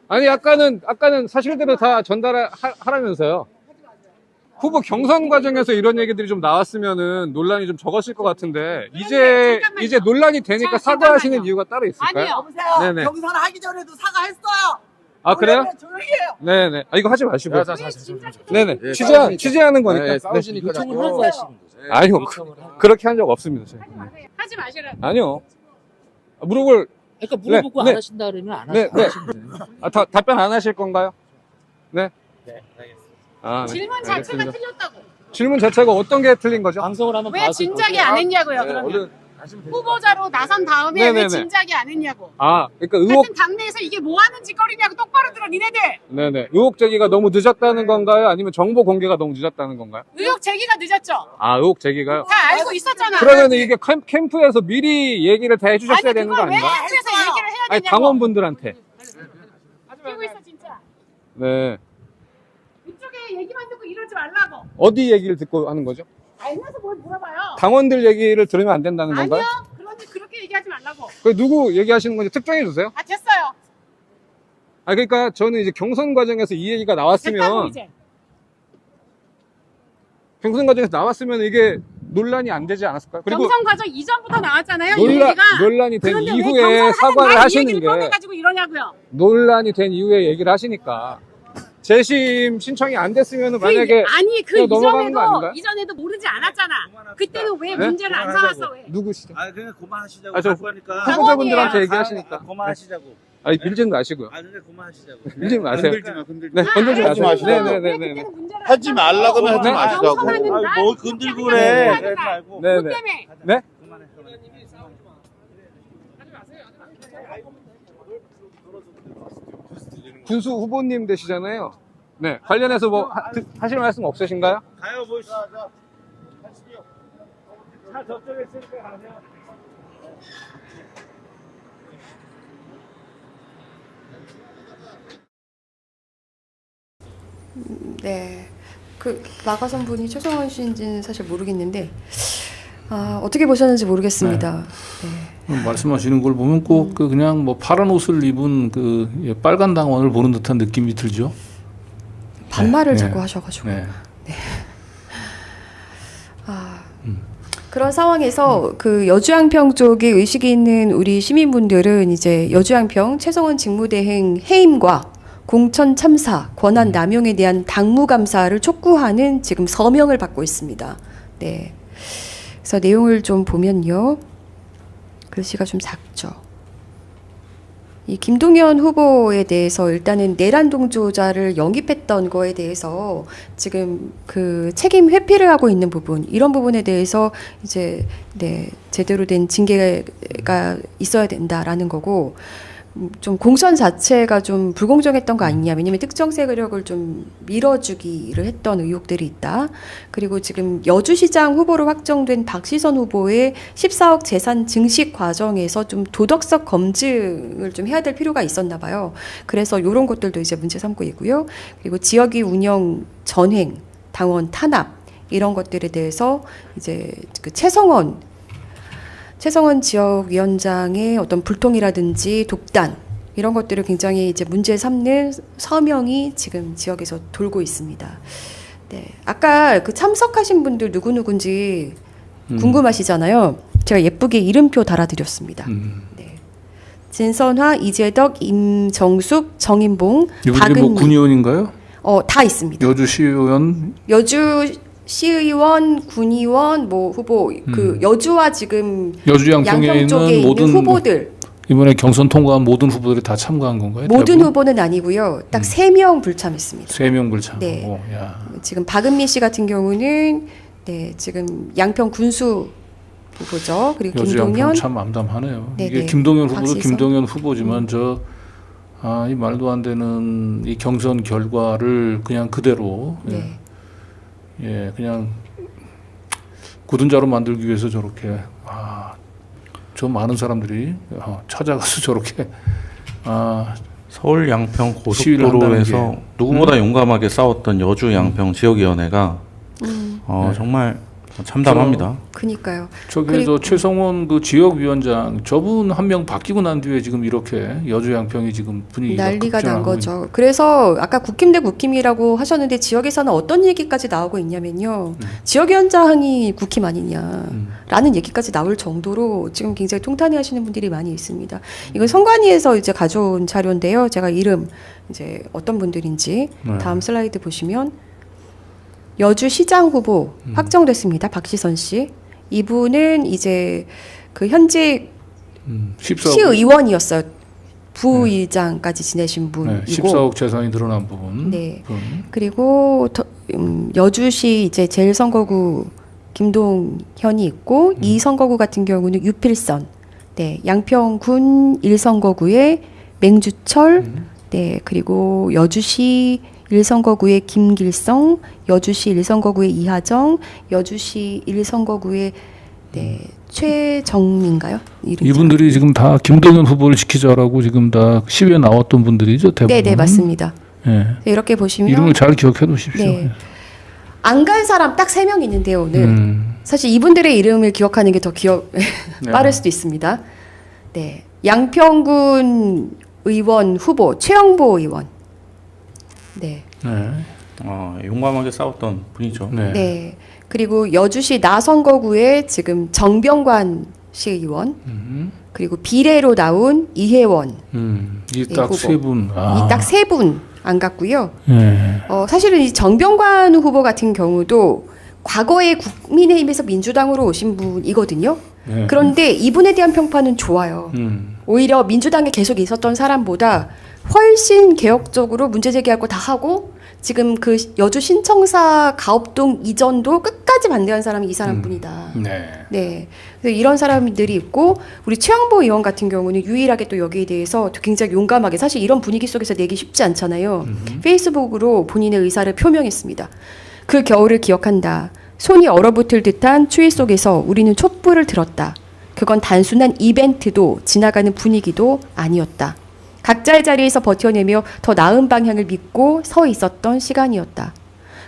아니 아까는 사실대로 다 전달하라면서요. 후보 경선 과정에서 이런 얘기들이 좀 나왔으면은 논란이 좀 적었을 것 같은데 이제 논란이 되니까 사과하시는 이유가 따로 있을까요? 아니요. 네네. 경선 하기 전에도 사과했어요. 아 그래요? 조용히 해요. 네네. 아 이거 하지 마시고. 네네. 네, 취재하는 거니까. 네, 싸우시니까 자꾸 아니요. 그렇게 한 적 없습니다. 저희. 하지 마시라고. 아니요. 무릎을 그러니까 물어보고 네, 안 하신다 그러면 안 네, 네. 하시면 아, 답변 안 하실 건가요? 네. 네, 알겠습니다. 아, 네. 질문 자체가 알겠습니다. 틀렸다고. 질문 자체가 어떤 게 틀린 거죠? 방송을 하면 왜 진작에 안 했냐고요, 그러면. 후보자로 나선 다음에 네네네. 왜 진작에 안 했냐고. 아, 그러니까 의혹, 같은 당내에서 이게 뭐 하는 짓거리냐고 똑바로 들어, 니네들. 네네. 의혹 제기가 너무 늦었다는 건가요? 아니면 정보 공개가 너무 늦었다는 건가요? 의혹 제기가 늦었죠. 아, 의혹 제기가요? 다 알고 있었잖아. 그러면 이게 캠프에서 미리 얘기를 다 해주셨어야 아니, 되는 거 그걸 왜 아닌가? 캠프에서 얘기를 해야 아니, 되냐고. 당원분들한테. 뛰고 있어, 진짜. 네. 이쪽에 얘기만 듣고 이러지 말라고. 어디 얘기를 듣고 하는 거죠? 알면서 뭘 물어봐요. 당원들 얘기를 들으면 안 된다는 건가요? 아니요. 그런데 그렇게 얘기 얘기하지 말라고. 그 누구 얘기하시는 건지 특정해 주세요. 아, 됐어요. 아 그러니까 저는 이제 경선 과정에서 이 얘기가 됐다고 나왔으면 이제. 경선 과정에서 나왔으면 이게 논란이 안 되지 않았을까요? 그리고 경선 과정 이전부터 나왔잖아요. 이 얘기가. 논란이 된 그런데 왜 이후에 경선하는 사과를 날 이 하시는 얘기를 게 꺼내가지고 이러냐고요. 논란이 된 이후에 얘기를 하시니까 재심 신청이 안 됐으면 만약에 아니 그 그냥 넘어가는 거 아닌가요? 이전에도 모르지 않았잖아. 그때는 왜 네? 문제를 안 삼았어 왜? 누구시죠? 아 그냥 그만하시자고. 아, 저 갖고 하니까. 후보자분들한테 얘기하시니까. 그만하시자고. 아니 밀지는 마시고요. 아 근데 그만하시자고. 밀지 마세요. 건들지 마, 건들지 네, 마. 건들지 하지 마세요. 마시자고. 네네네네. 하지 말라고 하면 하지 네. 마시자고. 경선하는 날 아니, 뭘 건들고 그래. 그러지 말고. 네네. 뭐 때문에? 네? 군수 후보님 되시잖아요. 네. 관련해서 뭐 하실 말씀 없으신가요? 가요 보시죠. 차 저쪽에 있으니까 가세요. 네. 그 나가선 분이 최성원 씨인지는 사실 모르겠는데 어떻게 보셨는지 모르겠습니다. 네. 말씀하시는 걸 보면 꼭 그 그냥 뭐 파란 옷을 입은 그 빨간 당원을 보는 듯한 느낌이 들죠. 반말을 네. 자꾸 네. 하셔가지고. 네. 네. 그런 상황에서 그 여주양평 쪽에 의식이 있는 우리 시민분들은 이제 여주양평 최성원 직무대행 해임과 공천 참사, 권한 남용에 대한 당무 감사를 촉구하는 지금 서명을 받고 있습니다. 네. 그래서 내용을 좀 보면요. 글씨가 좀 작죠. 이 김동연 후보에 대해서 일단은 내란 동조자를 영입했던 거에 대해서 지금 그 책임 회피를 하고 있는 부분, 이런 부분에 대해서 이제 제대로 된 징계가 있어야 된다라는 거고, 좀 공천 자체가 좀 불공정했던 거 아니냐. 왜냐면 특정 세력을 좀 밀어주기를 했던 의혹들이 있다. 그리고 지금 여주시장 후보로 확정된 박시선 후보의 14억 재산 증식 과정에서 좀 도덕적 검증을 좀 해야 될 필요가 있었나 봐요. 그래서 이런 것들도 이제 문제 삼고 있고요. 그리고 지역위 운영 전횡, 당원 탄압 이런 것들에 대해서 이제 그 최성원 지역위원장의 어떤 불통이라든지 독단 이런 것들을 굉장히 이제 문제 삼는 서명이 지금 지역에서 돌고 있습니다. 네, 아까 그 참석하신 분들 누구누군지 궁금하시잖아요. 제가 예쁘게 이름표 달아드렸습니다. 네. 진선화, 이재덕, 임정숙, 정인봉, 이분들이 박은미. 뭐 군의원인가요? 다 있습니다. 여주시의원. 시의원, 군의원, 뭐 후보, 그 여주와 지금 여주양평에 양평 쪽에 있는 있는 모든 후보들. 이번에 경선 통과한 모든 후보들이 다 참가한 건가요? 모든 대부분? 후보는 아니고요. 딱 3명 불참했습니다. 3명 불참. 네. 오, 야. 지금 박은미 씨 같은 경우는 지금 양평 군수 후보죠. 그리고 여주양평 김동연 참 암담하네요. 네네. 이게 김동연 후보도 박시선. 김동연 후보지만 이 말도 안 되는 이 경선 결과를 그냥 그대로 그냥 굳은 자로 만들기 위해서 저렇게 저 많은 사람들이 찾아가서 저렇게 서울 양평 시위를 한다는 고속도로에서 게. 누구보다 용감하게 싸웠던 여주 양평 지역위원회가 정말 참담합니다. 그니까요. 저기서 최성원 그 지역위원장 저분 한 명 바뀌고 난 뒤에 지금 이렇게 여주 양평이 지금 분위기가 난리가 난 급증하고 거죠. 그래서 아까 국힘 대 국힘이라고 하셨는데 지역에서는 어떤 얘기까지 나오고 있냐면요. 지역위원장이 국힘 아니냐라는 얘기까지 나올 정도로 지금 굉장히 통탄해하시는 분들이 많이 있습니다. 이건 선관위에서 이제 가져온 자료인데요. 제가 이름 이제 어떤 분들인지 다음 슬라이드 보시면 여주시장 후보 확정됐습니다. 박시선 씨. 이분은 이제 그 현재 시의원이었어요. 부의장까지 지내신 분이고 14억 재산이 늘어난 부분. 네. 그리고 여주시 이제 제1선거구 김동현이 있고 2선거구 같은 경우는 유필선. 네. 양평군 1선거구에 맹주철. 네. 그리고 여주시 1선거구의 김길성, 여주시 1선거구의 이하정, 여주시 1선거구의 최정민가요? 이분들이 지금 다 김동연 후보를 지키자라고 지금 다 시위에 나왔던 분들이죠, 대부분. 네, 맞습니다. 네. 이렇게 보시면 이름을 잘 기억해 두십시오. 네. 안 간 사람 딱 3명 있는데요, 오늘. 사실 이분들의 이름을 기억하는 게 더 빠를 수도 있습니다. 네. 양평군 의원 후보 최영보 의원. 네. 네. 용감하게 싸웠던 분이죠. 네. 네. 그리고 여주시 나선거구의 지금 정병관 시의원. 그리고 비례로 나온 이혜원. 이 딱 세 분. 이 딱 세 분 안 갔고요. 네. 사실은 이 정병관 후보 같은 경우도 과거에 국민의힘에서 민주당으로 오신 분이거든요. 네. 그런데 이분에 대한 평판은 좋아요. 오히려 민주당에 계속 있었던 사람보다 훨씬 개혁적으로 문제 제기할 거 다 하고 지금 그 여주 신청사 가업동 이전도 끝까지 반대한 사람이 이 사람뿐이다. 네. 네. 그래서 이런 사람들이 있고 우리 최영보 의원 같은 경우는 유일하게 또 여기에 대해서 굉장히 용감하게 사실 이런 분위기 속에서 내기 쉽지 않잖아요. 페이스북으로 본인의 의사를 표명했습니다. 그 겨울을 기억한다. 손이 얼어붙을 듯한 추위 속에서 우리는 촛불을 들었다. 그건 단순한 이벤트도 지나가는 분위기도 아니었다. 각자의 자리에서 버텨내며 더 나은 방향을 믿고 서 있었던 시간이었다.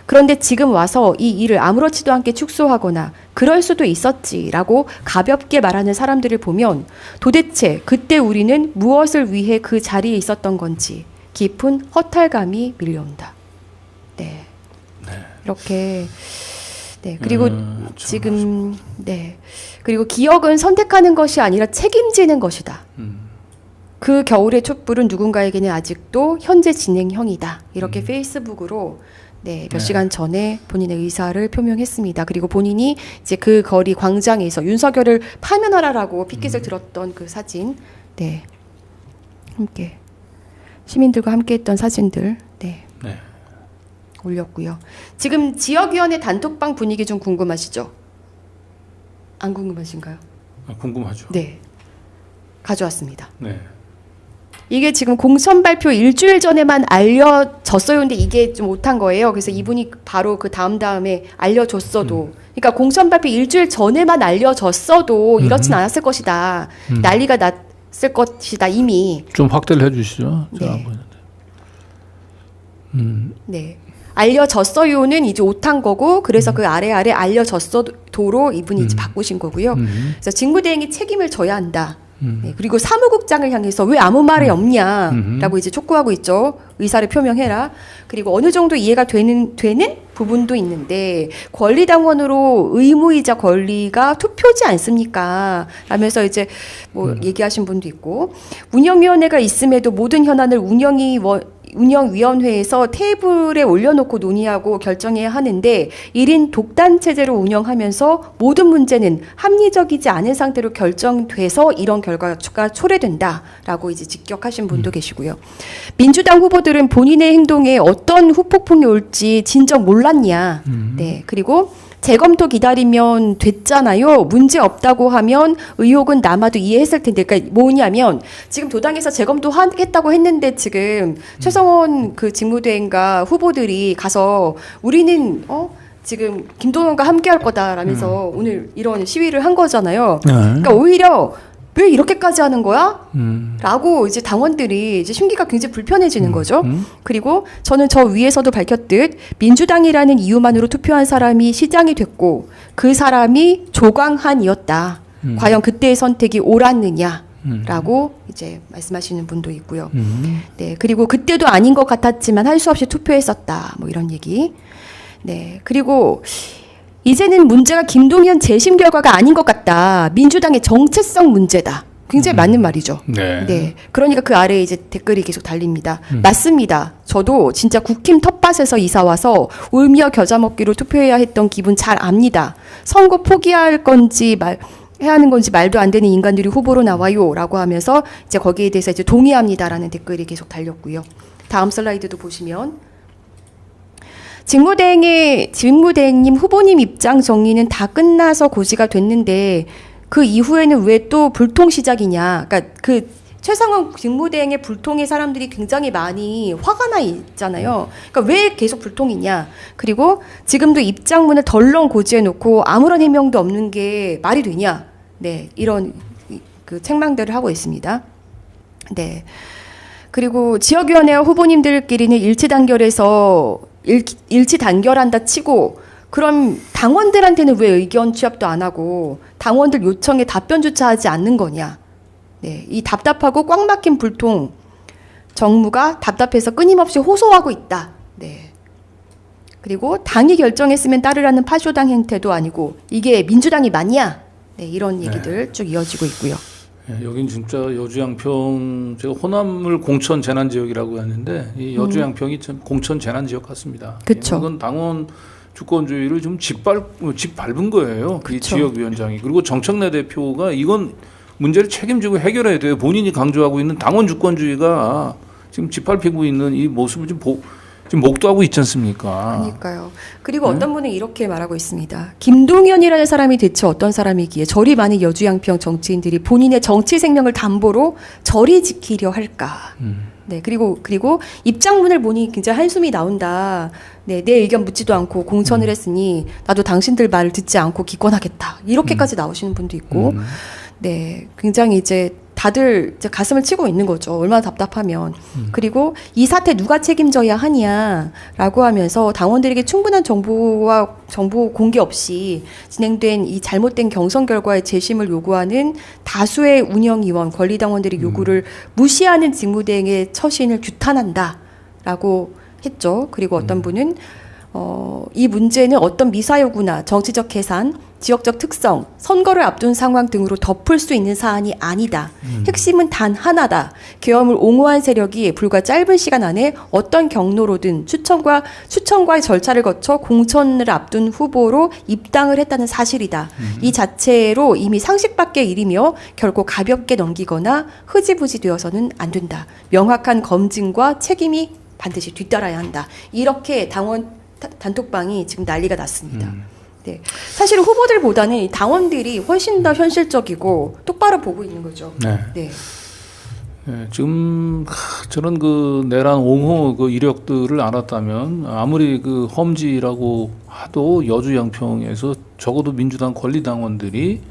그런데 지금 와서 이 일을 아무렇지도 않게 축소하거나 그럴 수도 있었지라고 가볍게 말하는 사람들을 보면 도대체 그때 우리는 무엇을 위해 그 자리에 있었던 건지 깊은 허탈감이 밀려온다. 네. 이렇게 네. 그리고 지금 네. 그리고 기억은 선택하는 것이 아니라 책임지는 것이다. 그 겨울의 촛불은 누군가에게는 아직도 현재 진행형이다. 이렇게 페이스북으로 네, 몇 시간 전에 본인의 의사를 표명했습니다. 그리고 본인이 이제 그 거리 광장에서 윤석열을 파면하라라고 피켓을 들었던 그 사진, 네, 함께 시민들과 함께했던 사진들, 네, 올렸고요. 지금 지역위원회 단톡방 분위기 좀 궁금하시죠? 안 궁금하신가요? 궁금하죠. 네, 가져왔습니다. 네. 이게 지금 공천 발표 일주일 전에만 알려졌어요. 근데 이게 좀 못한 거예요. 그래서 이분이 바로 그 다음에 알려줬어도, 그러니까 공천 발표 일주일 전에만 알려졌어도 이렇진 않았을 것이다. 난리가 났을 것이다 이미. 좀 확대를 해주시죠. 네. 제가 안 보이는데. 네. 알려졌어요는 이제 못한 거고, 그래서 그 아래 알려졌어도로 이분이 이제 바꾸신 거고요. 그래서 직무대행이 책임을 져야 한다. 네, 그리고 사무국장을 향해서 왜 아무 말이 없냐라고 이제 촉구하고 있죠. 의사를 표명해라. 그리고 어느 정도 이해가 되는 부분도 있는데 권리당원으로 의무이자 권리가 투표지 않습니까? 라면서 이제 뭐 얘기하신 분도 있고, 운영위원회가 있음에도 모든 현안을 운영위원회에서 테이블에 올려놓고 논의하고 결정해야 하는데 1인 독단 체제로 운영하면서 모든 문제는 합리적이지 않은 상태로 결정돼서 이런 결과가 초래된다라고 이제 직격하신 분도 계시고요. 민주당 후보들은 본인의 행동에 어떤 후폭풍이 올지 진정 몰랐냐. 네. 그리고 재검토 기다리면 됐잖아요. 문제 없다고 하면 의혹은 남아도 이해했을 텐데. 그러니까 뭐냐면 지금 도당에서 재검토 하겠다고 했는데 지금 최성원 그 직무대행과 후보들이 가서 우리는 지금 김동연과 함께할 거다라면서 오늘 이런 시위를 한 거잖아요. 그러니까 오히려 왜 이렇게까지 하는 거야? 라고 이제 당원들이 이제 심기가 굉장히 불편해지는 거죠. 그리고 저는 저 위에서도 밝혔듯 민주당이라는 이유만으로 투표한 사람이 시장이 됐고 그 사람이 조광한이었다. 과연 그때의 선택이 옳았느냐? 라고 이제 말씀하시는 분도 있고요. 네, 그리고 그때도 아닌 것 같았지만 할 수 없이 투표했었다. 뭐 이런 얘기. 네, 그리고 이제는 문제가 김동연 재심 결과가 아닌 것 같다. 민주당의 정체성 문제다. 굉장히 맞는 말이죠. 네. 그러니까 그 아래에 이제 댓글이 계속 달립니다. 맞습니다. 저도 진짜 국힘 텃밭에서 이사 와서 울며 겨자 먹기로 투표해야 했던 기분 잘 압니다. 선거 포기할 건지 해야 하는 건지 말도 안 되는 인간들이 후보로 나와요라고 하면서 이제 거기에 대해서 이제 동의합니다라는 댓글이 계속 달렸고요. 다음 슬라이드도 보시면 직무대행님 후보님 입장 정리는 다 끝나서 고지가 됐는데 그 이후에는 왜 또 불통 시작이냐. 그러니까 그 최상원 직무대행의 불통에 사람들이 굉장히 많이 화가 나 있잖아요. 그러니까 왜 계속 불통이냐. 그리고 지금도 입장문을 덜렁 고지해놓고 아무런 해명도 없는 게 말이 되냐. 네, 이런 그 책망들을 하고 있습니다. 네. 그리고 지역위원회와 후보님들끼리는 일치 단결한다 치고 그럼 당원들한테는 왜 의견 취합도 안 하고 당원들 요청에 답변조차 하지 않는 거냐. 네, 이 답답하고 꽉 막힌 불통 정무가 답답해서 끊임없이 호소하고 있다. 네. 그리고 당이 결정했으면 따르라는 파쇼당 행태도 아니고 이게 민주당이 맞냐? 네, 이런 얘기들 쭉 이어지고 있고요. 네, 여긴 진짜 여주양평 제가 호남을 공천 재난 지역이라고 하는데 이 여주양평이 참 공천 재난 지역 같습니다. 그쵸. 이건 당원 주권주의를 좀 짓밟은 거예요. 이 지역위원장이. 그리고 정청래 대표가 이건 문제를 책임지고 해결해야 돼요. 본인이 강조하고 있는 당원 주권주의가 지금 짓밟히고 있는 이 모습을 지금 목도하고 있지 않습니까? 그러니까요. 그리고 어떤 분은 이렇게 말하고 있습니다. 김동연이라는 사람이 대체 어떤 사람이기에 저리 많은 여주양평 정치인들이 본인의 정치 생명을 담보로 저리 지키려 할까? 네, 그리고 입장문을 보니 굉장히 한숨이 나온다. 네, 내 의견 묻지도 않고 공천을 했으니 나도 당신들 말을 듣지 않고 기권하겠다. 이렇게까지 나오시는 분도 있고, 네, 굉장히 이제 다들 이제 가슴을 치고 있는 거죠. 얼마나 답답하면. 그리고 이 사태 누가 책임져야 하냐라고 하면서 당원들에게 충분한 정보 공개 없이 진행된 이 잘못된 경선 결과의 재심을 요구하는 다수의 운영위원, 권리당원들의 요구를 무시하는 직무대행의 처신을 규탄한다라고 했죠. 그리고 어떤 분은 이 문제는 어떤 미사여구나 정치적 계산, 지역적 특성, 선거를 앞둔 상황 등으로 덮을 수 있는 사안이 아니다. 핵심은 단 하나다. 계엄을 옹호한 세력이 불과 짧은 시간 안에 어떤 경로로든 추천과의 절차를 거쳐 공천을 앞둔 후보로 입당을 했다는 사실이다. 이 자체로 이미 상식 밖의 일이며 결코 가볍게 넘기거나 흐지부지 되어서는 안 된다. 명확한 검증과 책임이 반드시 뒤따라야 한다. 이렇게 당원 단톡방이 지금 난리가 났습니다. 네. 사실 후보들보다는 이 당원들이 훨씬 더 현실적이고 똑바로 보고 있는 거죠. 네. 네. 네, 지금 저런 그 내란 옹호 그 이력들을 알았다면 아무리 그 험지라고 하도 여주양평에서 적어도 민주당 권리당원들이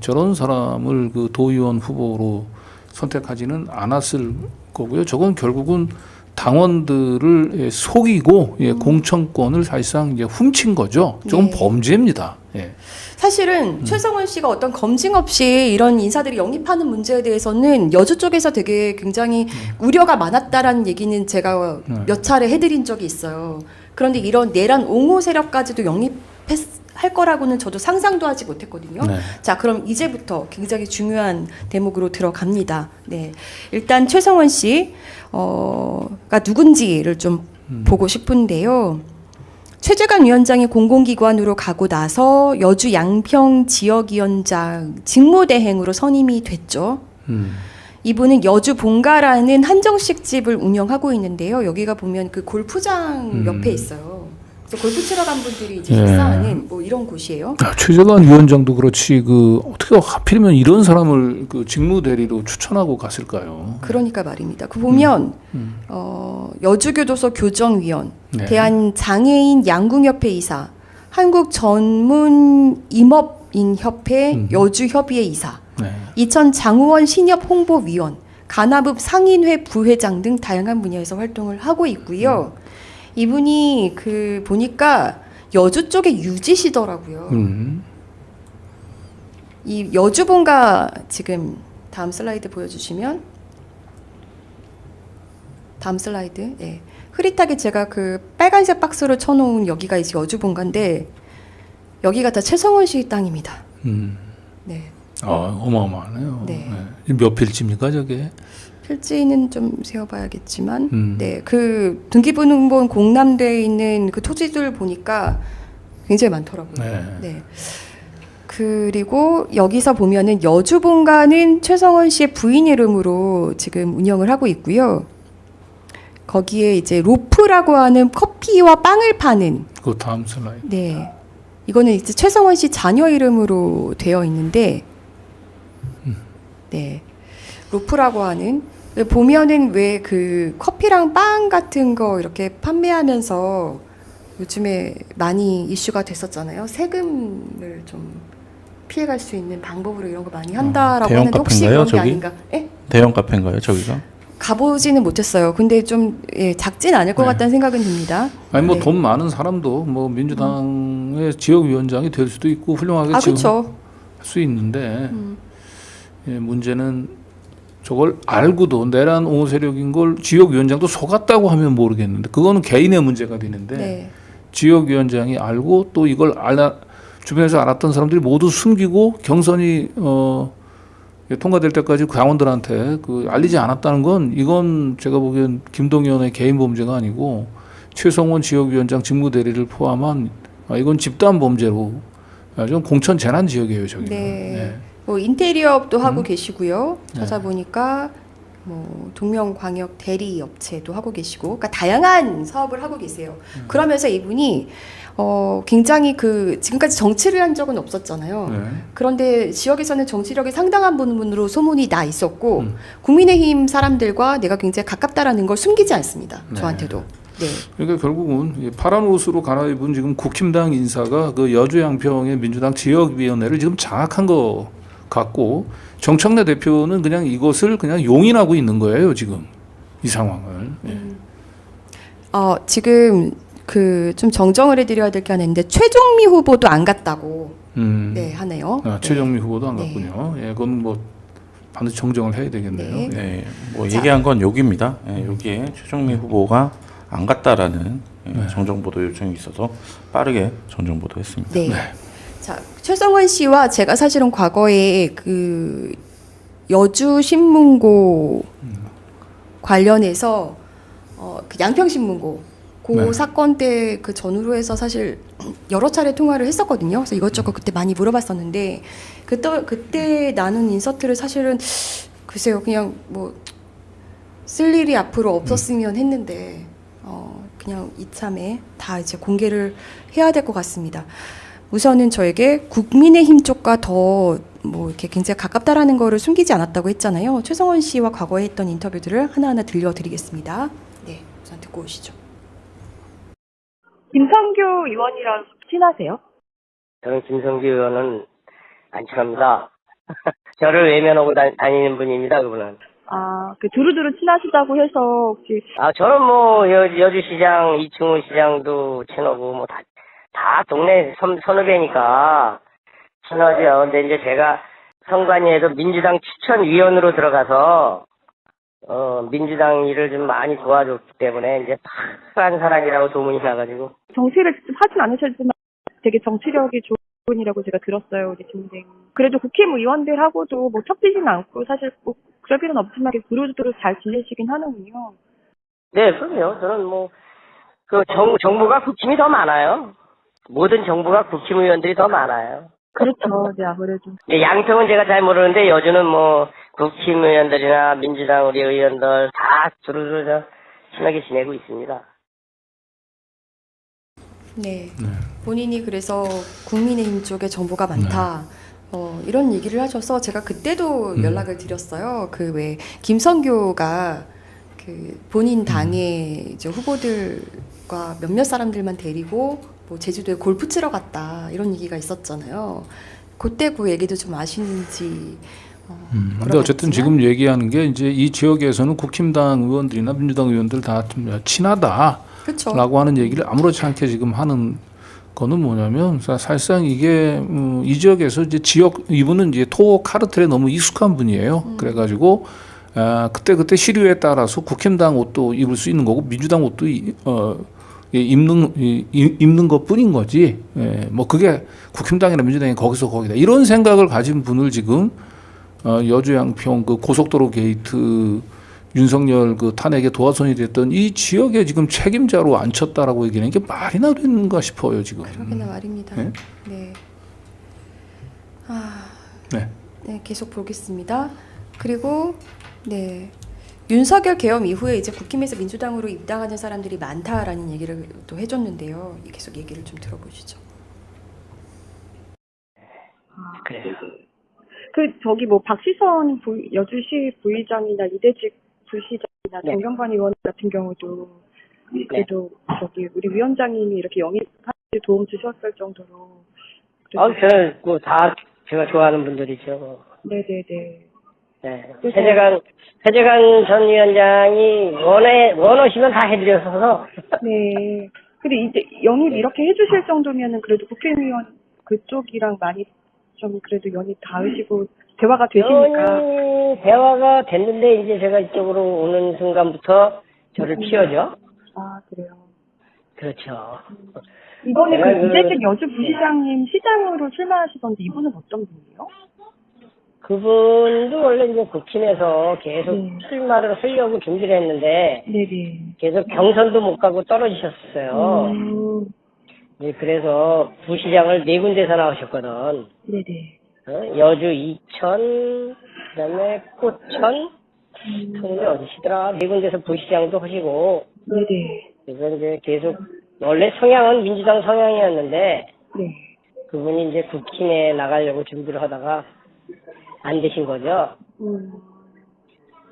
저런 사람을 그 도의원 후보로 선택하지는 않았을 거고요. 저건 결국은 당원들을 속이고 공천권을 사실상 이제 훔친 거죠. 조금 범죄입니다. 예. 사실은 최성원 씨가 어떤 검증 없이 이런 인사들이 영입하는 문제에 대해서는 여주 쪽에서 되게 굉장히 우려가 많았다라는 얘기는 제가 몇 차례 해드린 적이 있어요. 그런데 이런 내란 옹호 세력까지도 할 거라고는 저도 상상도 하지 못했거든요. 네. 자, 그럼 이제부터 굉장히 중요한 대목으로 들어갑니다. 네, 일단 최성원 씨가 누군지를 좀 보고 싶은데요. 최재관 위원장이 공공기관으로 가고 나서 여주 양평 지역위원장 직무대행으로 선임이 됐죠. 이분은 여주 본가라는 한정식 집을 운영하고 있는데요. 여기가 보면 그 골프장 옆에 있어요. 그래서 골프 치러 간 분들이 이제 식사하는 뭐 이런 곳이에요. 최재관 위원장도 그렇지 그 어떻게 하필이면 이런 사람을 그 직무대리로 추천하고 갔을까요? 그러니까 말입니다. 그 보면 여주교도소 교정위원, 네. 대한장애인 양궁협회 이사, 한국전문임업인협회 여주협의회 이사, 네. 이천 장우원 신협 홍보위원, 간호읍 상인회 부회장 등 다양한 분야에서 활동을 하고 있고요. 이분이 그 보니까 여주 쪽에 유지시더라고요. 이 여주 본가 지금 다음 슬라이드 보여주시면 다음 슬라이드. 예. 흐릿하게 제가 그 빨간색 박스로 쳐놓은 여기가 이제 여주 본가인데 여기가 다 최성원 씨 땅입니다. 네. 어마어마하네요. 네. 네. 몇 필지입니까 저게? 필지는 좀 세어봐야겠지만, 네, 그 등기부등본 공람대에 있는 그 토지들 보니까 굉장히 많더라고요. 네. 네. 그리고 여기서 보면은 여주 본가는 최성원 씨의 부인 이름으로 지금 운영을 하고 있고요. 거기에 이제 로프라고 하는 커피와 빵을 파는. 그 다음 슬라이드. 네, 이거는 이제 최성원 씨 자녀 이름으로 되어 있는데, 네, 로프라고 하는. 보면은 왜 그 커피랑 빵 같은 거 이렇게 판매하면서 요즘에 많이 이슈가 됐었잖아요. 세금을 좀 피해갈 수 있는 방법으로 이런 거 많이 한다라고 하는데 혹시 그런 게 아닌가? 예? 대형 카페인가요, 저기가? 가보지는 못했어요. 근데 좀 작진 않을 것 같다는 생각은 듭니다. 아니 뭐 돈 많은 사람도 뭐 민주당의 지역위원장이 될 수도 있고 훌륭하게 지금 할 수 있는데 예, 문제는 저걸 알고도 내란 옹호 세력인 걸 지역위원장도 속았다고 하면 모르겠는데 그거는 개인의 문제가 되는데 네. 지역위원장이 알고 또 이걸 주변에서 알았던 사람들이 모두 숨기고 경선이 통과될 때까지 당원들한테 알리지 않았다는 건 이건 제가 보기엔 김동연의 개인 범죄가 아니고 최성원 지역위원장 직무대리를 포함한 이건 집단 범죄로 좀 공천 재난 지역이에요, 저기는. 네. 네. 뭐 인테리어업도 하고 계시고요. 찾아보니까 뭐 동명광역 대리 업체도 하고 계시고, 그러니까 다양한 사업을 하고 계세요. 그러면서 이분이 굉장히 지금까지 정치를 한 적은 없었잖아요. 네. 그런데 지역에서는 정치력이 상당한 분으로 소문이 나 있었고, 국민의힘 사람들과 내가 굉장히 가깝다라는 걸 숨기지 않습니다. 네. 저한테도. 네. 그러니까 결국은 파란 옷으로 갈아입은 지금 국힘당 인사가 여주 양평의 민주당 지역위원회를 지금 장악한 것 같고, 정청래 대표는 그냥 이것을 그냥 용인하고 있는 거예요, 지금 이 상황을. 네. 지금 좀 정정을 해드려야 될 게 하나 있는데, 최종미 후보도 안 갔다고 네, 하네요. 최정미 후보도 안 네. 갔군요. 예, 그건 뭐 반드시 정정을 해야 되겠네요. 네. 네, 뭐 얘기한 건 여기입니다. 예, 여기에 최종미 후보가 안 갔다라는 정정보도 요청이 있어서 빠르게 정정보도했습니다. 네. 자, 최성원 씨와 제가 사실은 과거에 여주 신문고 관련해서 양평 신문고 사건 때 전후로 해서 사실 여러 차례 통화를 했었거든요. 그래서 이것저것 그때 많이 물어봤었는데 그때 나눈 인서트를 사실은 글쎄요, 그냥 뭐 쓸 일이 앞으로 없었으면 했는데 그냥 이참에 다 이제 공개를 해야 될 것 같습니다. 우선은 저에게 국민의힘 쪽과 더 뭐 이렇게 굉장히 가깝다라는 거를 숨기지 않았다고 했잖아요. 최성원 씨와 과거에 했던 인터뷰들을 하나하나 들려드리겠습니다. 네, 우선 듣고 오시죠. 김성규 의원이랑 친하세요? 저는 김성규 의원은 안 친합니다. 저를 외면하고 다니는 분입니다, 그분은. 두루두루 친하시다고 해서 혹시. 저는 뭐 여주시장, 이충우 시장도 친하고 뭐 다 동네 선후배니까 친하죠. 근데 이제 제가 선관위에도 민주당 추천위원으로 들어가서 민주당 일을 좀 많이 도와줬기 때문에 이제 파란 사람이라고 소문이 나가지고. 정치를 직접 하진 않으셨지만 되게 정치력이 좋은 분이라고 제가 들었어요, 우리 동생. 그래도 국회의원들하고도 뭐 척지진 않고 사실 꼭 그럴 필요는 없지만 두루두루 잘 지내시긴 하는군요. 네, 그럼요. 저는 뭐 정부가 국힘이 더 많아요. 모든 정부가 국힘의원들이 더 많아요. 그렇죠, 네, 아무래도. 네, 양평은 제가 잘 모르는데 여주는 뭐 국힘의원들이나 민주당 우리 의원들 다 두루두루 친하게 지내고 있습니다. 네. 본인이 그래서 국민의힘 쪽에 정보가 많다. 이런 얘기를 하셔서 제가 그때도 연락을 드렸어요. 왜 김성교가 본인 당의 이제 후보들과 몇몇 사람들만 데리고 뭐 제주도에 골프 치러 갔다 이런 얘기가 있었잖아요. 그때 그 얘기도 좀 아시는지. 근데 어쨌든 지금 얘기하는 게 이제 이 지역에서는 국힘당 의원들이나 민주당 의원들 다 좀 친하다라고 그쵸. 하는 얘기를 아무렇지 않게 지금 하는 거는 뭐냐면 사실상 이게 이 지역에서 이제 이분은 이제 토 카르텔에 너무 익숙한 분이에요. 그래가지고 그때 시류에 따라서 국힘당 옷도 입을 수 있는 거고 민주당 옷도 입는 것뿐인 거지. 예, 뭐 그게 국힘당이나 민주당이 거기서 거기다 이런 생각을 가진 분을 지금 여주 양평 고속도로 게이트 윤석열 탄핵에 도화선이 됐던 이 지역에 지금 책임자로 앉혔다라고 얘기하는 게 말이나 되는가 싶어요 지금. 그러게나 말입니다. 네? 네. 네, 계속 보겠습니다. 그리고 윤석열 계엄 이후에 이제 국힘에서 민주당으로 입당하는 사람들이 많다라는 얘기를 또 해줬는데요. 계속 얘기를 좀 들어보시죠. 그래요. 박시선 여주시 부의장이나 이대직 부시장이나 정경관 의원 같은 경우도 그래도 우리 위원장님이 이렇게 영입하는데 도움 주셨을 정도로. 저는 뭐 다 제가 좋아하는 분들이죠. 네네네. 네. 최재관 전 위원장이 원하시면 다 해드려서. 네. 근데 이제 영입 이렇게 해주실 정도면은 그래도 국회의원 그쪽이랑 많이 좀 그래도 연입 닿으시고 대화가 되시니까. 대화가 됐는데 이제 제가 이쪽으로 오는 순간부터 저를 피하죠. 아, 그래요. 그렇죠. 이번에 내가 그 이재택 여주 부시장님 시장으로 출마하시던데 이분은 어떤 분이에요? 그분도 원래 이제 국힘에서 계속 출마를 하려고 준비를 했는데 네네. 계속 경선도 못 가고 떨어지셨어요. 네, 그래서 부시장을 4군데서 나오셨거든. 네네. 여주 이천, 그다음에 포천, 그다음에 어디시더라? 4군데서 부시장도 하시고. 네네. 그래서 이제 계속 원래 성향은 민주당 성향이었는데 네. 그분이 이제 국힘에 나가려고 준비를 하다가 안 되신 거죠.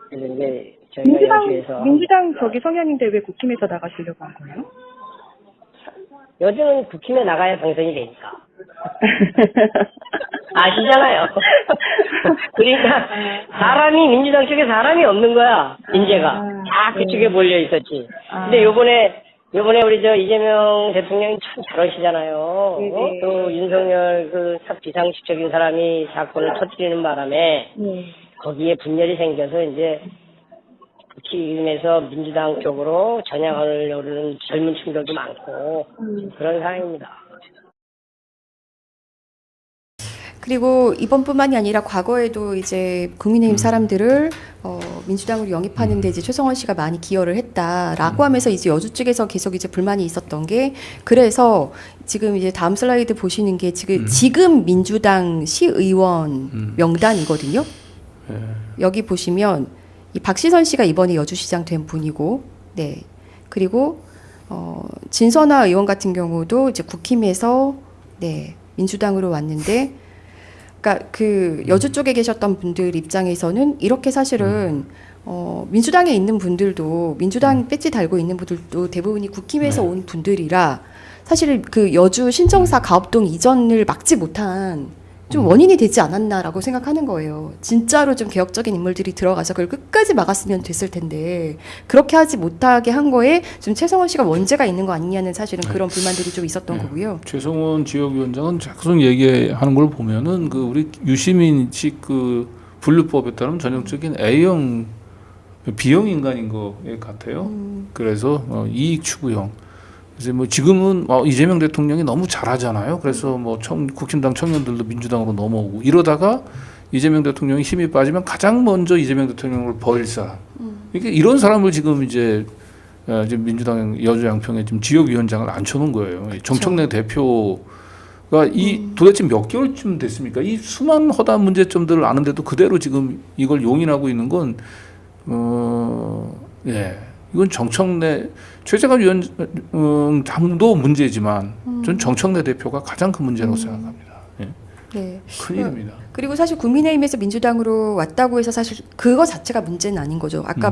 그래서 이제 저희가 여주에서 민주당 저기 성향인데 왜 국힘에서 나가시려고 한 거예요? 요즘은 국힘에 나가야 당선이 되니까. 아시잖아요. 그러니까 사람이 민주당 쪽에 사람이 없는 거야. 인재가 다 그쪽에 몰려 있었지. 근데 요번에 우리 저 이재명 대통령이 참 잘하시잖아요. 또 윤석열 그 비상식적인 사람이 사건을 터뜨리는 바람에 거기에 분열이 생겨서 이제 국힘에서 민주당 쪽으로 전향하려는 젊은 층들도 많고 그런 상황입니다. 그리고 이번뿐만이 아니라 과거에도 이제 국민의힘 사람들을 민주당으로 영입하는데 이제 최성원 씨가 많이 기여를 했다라고 하면서 이제 여주 쪽에서 계속 이제 불만이 있었던 게, 그래서 지금 이제 다음 슬라이드 보시는 게 지금 민주당 시의원 명단이거든요. 여기 보시면 이 박시선 씨가 이번에 여주시장 된 분이고, 네. 그리고 진선아 의원 같은 경우도 이제 국힘에서 네, 민주당으로 왔는데, 그러니까 그 여주 쪽에 계셨던 분들 입장에서는 이렇게 사실은 민주당에 있는 분들도, 민주당 배지 달고 있는 분들도 대부분이 국힘에서 온 분들이라 사실 그 여주 신청사 가업동 이전을 막지 못한 좀 원인이 되지 않았나라고 생각하는 거예요. 진짜로 좀 개혁적인 인물들이 들어가서 그걸 끝까지 막았으면 됐을 텐데 그렇게 하지 못하게 한 거에 좀 최성원 씨가 원죄가 있는 거 아니냐는 사실은 그런 불만들이 좀 있었던 거고요. 최성원 지역위원장은 계속 얘기하는 걸 보면은 그 우리 유시민식 그 분류법에 따르면 전형적인 A형 B형 인간인 것 같아요. 그래서 이익 추구형. 그래서 뭐 지금은 이재명 대통령이 너무 잘하잖아요. 그래서 뭐 국힘당 청년들도 민주당으로 넘어오고 이러다가 이재명 대통령이 힘이 빠지면 가장 먼저 이재명 대통령을 버릴 사람. 이런 사람을 지금 이제 민주당 여주 양평에 지금 지역위원장을 앉혀놓은 거예요. 정청래 대표가 도대체 몇 개월쯤 됐습니까? 이 수많은 허다한 문제점들을 아는데도 그대로 지금 이걸 용인하고 있는 건 이건 정청래 최재관 위원장도 문제지만 전 정청래 대표가 가장 큰 문제라고 생각합니다. 네. 큰일입니다. 그리고 사실 국민의힘에서 민주당으로 왔다고 해서 사실 그거 자체가 문제는 아닌 거죠. 아까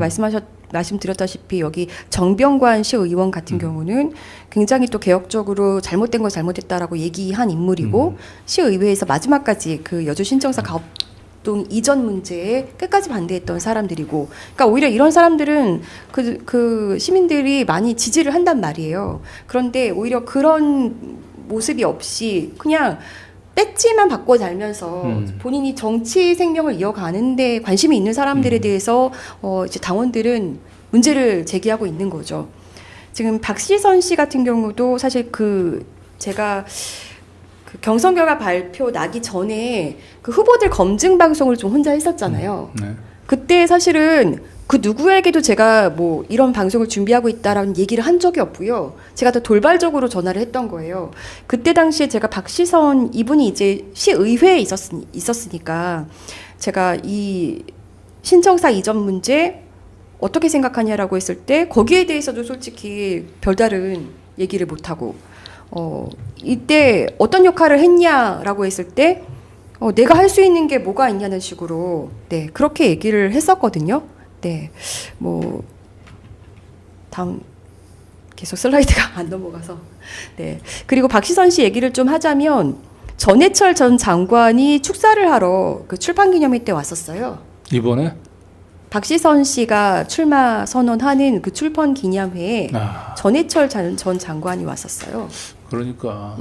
말씀드렸다시피 여기 정병관 시의원 같은 경우는 굉장히 또 개혁적으로 잘못된 건 잘못됐다라고 얘기한 인물이고 시의회에서 마지막까지 그 여주 신청사 가업동 이전 문제에 끝까지 반대했던 사람들이고, 그러니까 오히려 이런 사람들은 그 시민들이 많이 지지를 한단 말이에요. 그런데 오히려 그런 모습이 없이 그냥 배지만 받고 살면서 본인이 정치 생명을 이어가는데 관심이 있는 사람들에 대해서 이제 당원들은 문제를 제기하고 있는 거죠. 지금 박시선 씨 같은 경우도 사실 제가 그 경선 결과 발표 나기 전에 그 후보들 검증 방송을 좀 혼자 했었잖아요. 그때 사실은 그 누구에게도 제가 뭐 이런 방송을 준비하고 있다라는 얘기를 한 적이 없고요. 제가 더 돌발적으로 전화를 했던 거예요. 그때 당시에 제가 박시선 이분이 이제 시의회에 있었으니까 제가 이 신청사 이전 문제 어떻게 생각하냐라고 했을 때 거기에 대해서도 솔직히 별다른 얘기를 못하고 이때 어떤 역할을 했냐라고 했을 때 내가 할 수 있는 게 뭐가 있냐는 식으로 네 그렇게 얘기를 했었거든요. 네, 뭐 다음 계속 슬라이드가 안 넘어가서 네 그리고 박시선 씨 얘기를 좀 하자면 전해철 전 장관이 축사를 하러 그 출판기념회 때 왔었어요. 이번에 박시선 씨가 출마 선언하는 그 출판 기념회에 전해철 전 장관이 왔었어요. 그러니까.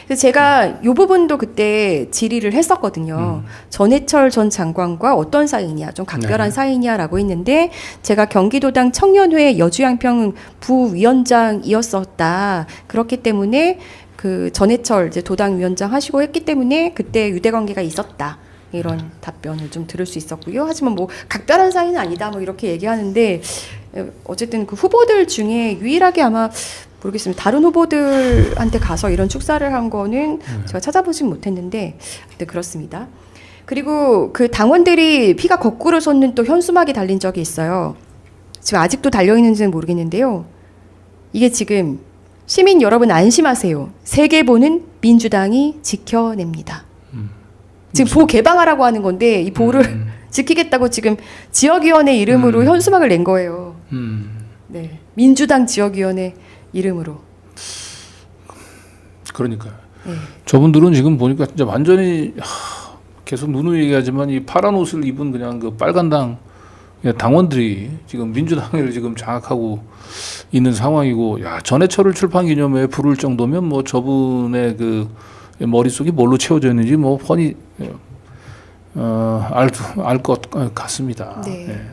그래서 제가 이 부분도 그때 질의를 했었거든요. 전해철 전 장관과 어떤 사이냐, 좀 각별한 네. 사이냐라고 했는데 제가 경기도당 청년회 여주양평 부위원장이었었다. 그렇기 때문에 그 전해철 이제 도당 위원장 하시고 했기 때문에 그때 유대 관계가 있었다. 이런 답변을 좀 들을 수 있었고요. 하지만 뭐 각별한 사이는 아니다. 뭐 이렇게 얘기하는데 어쨌든 그 후보들 중에 유일하게 아마 모르겠습니다. 다른 후보들한테 가서 이런 축사를 한 거는 제가 찾아보진 못했는데, 네, 그렇습니다. 그리고 그 당원들이 피가 거꾸로 솟는 또 현수막이 달린 적이 있어요. 지금 아직도 달려있는지는 모르겠는데요. 이게 지금 시민 여러분 안심하세요. 세계 보는 민주당이 지켜냅니다. 지금 보 개방하라고 하는 건데 이 보를 지키겠다고 지금 지역위원회 이름으로 현수막을 낸 거예요. 네, 민주당 지역위원회 이름으로. 그러니까요. 네. 저분들은 지금 보니까 진짜 완전히 계속 누누이 얘기하지만 이 파란 옷을 입은 그냥 그 빨간당 당원들이 지금 민주당을 지금 장악하고 있는 상황이고, 야, 전해철을 출판 기념회에 부를 정도면 뭐 저분의 그 머릿속이 뭘로 채워져 있는지 뭐 뻔히 알 것 같습니다. 네. 예.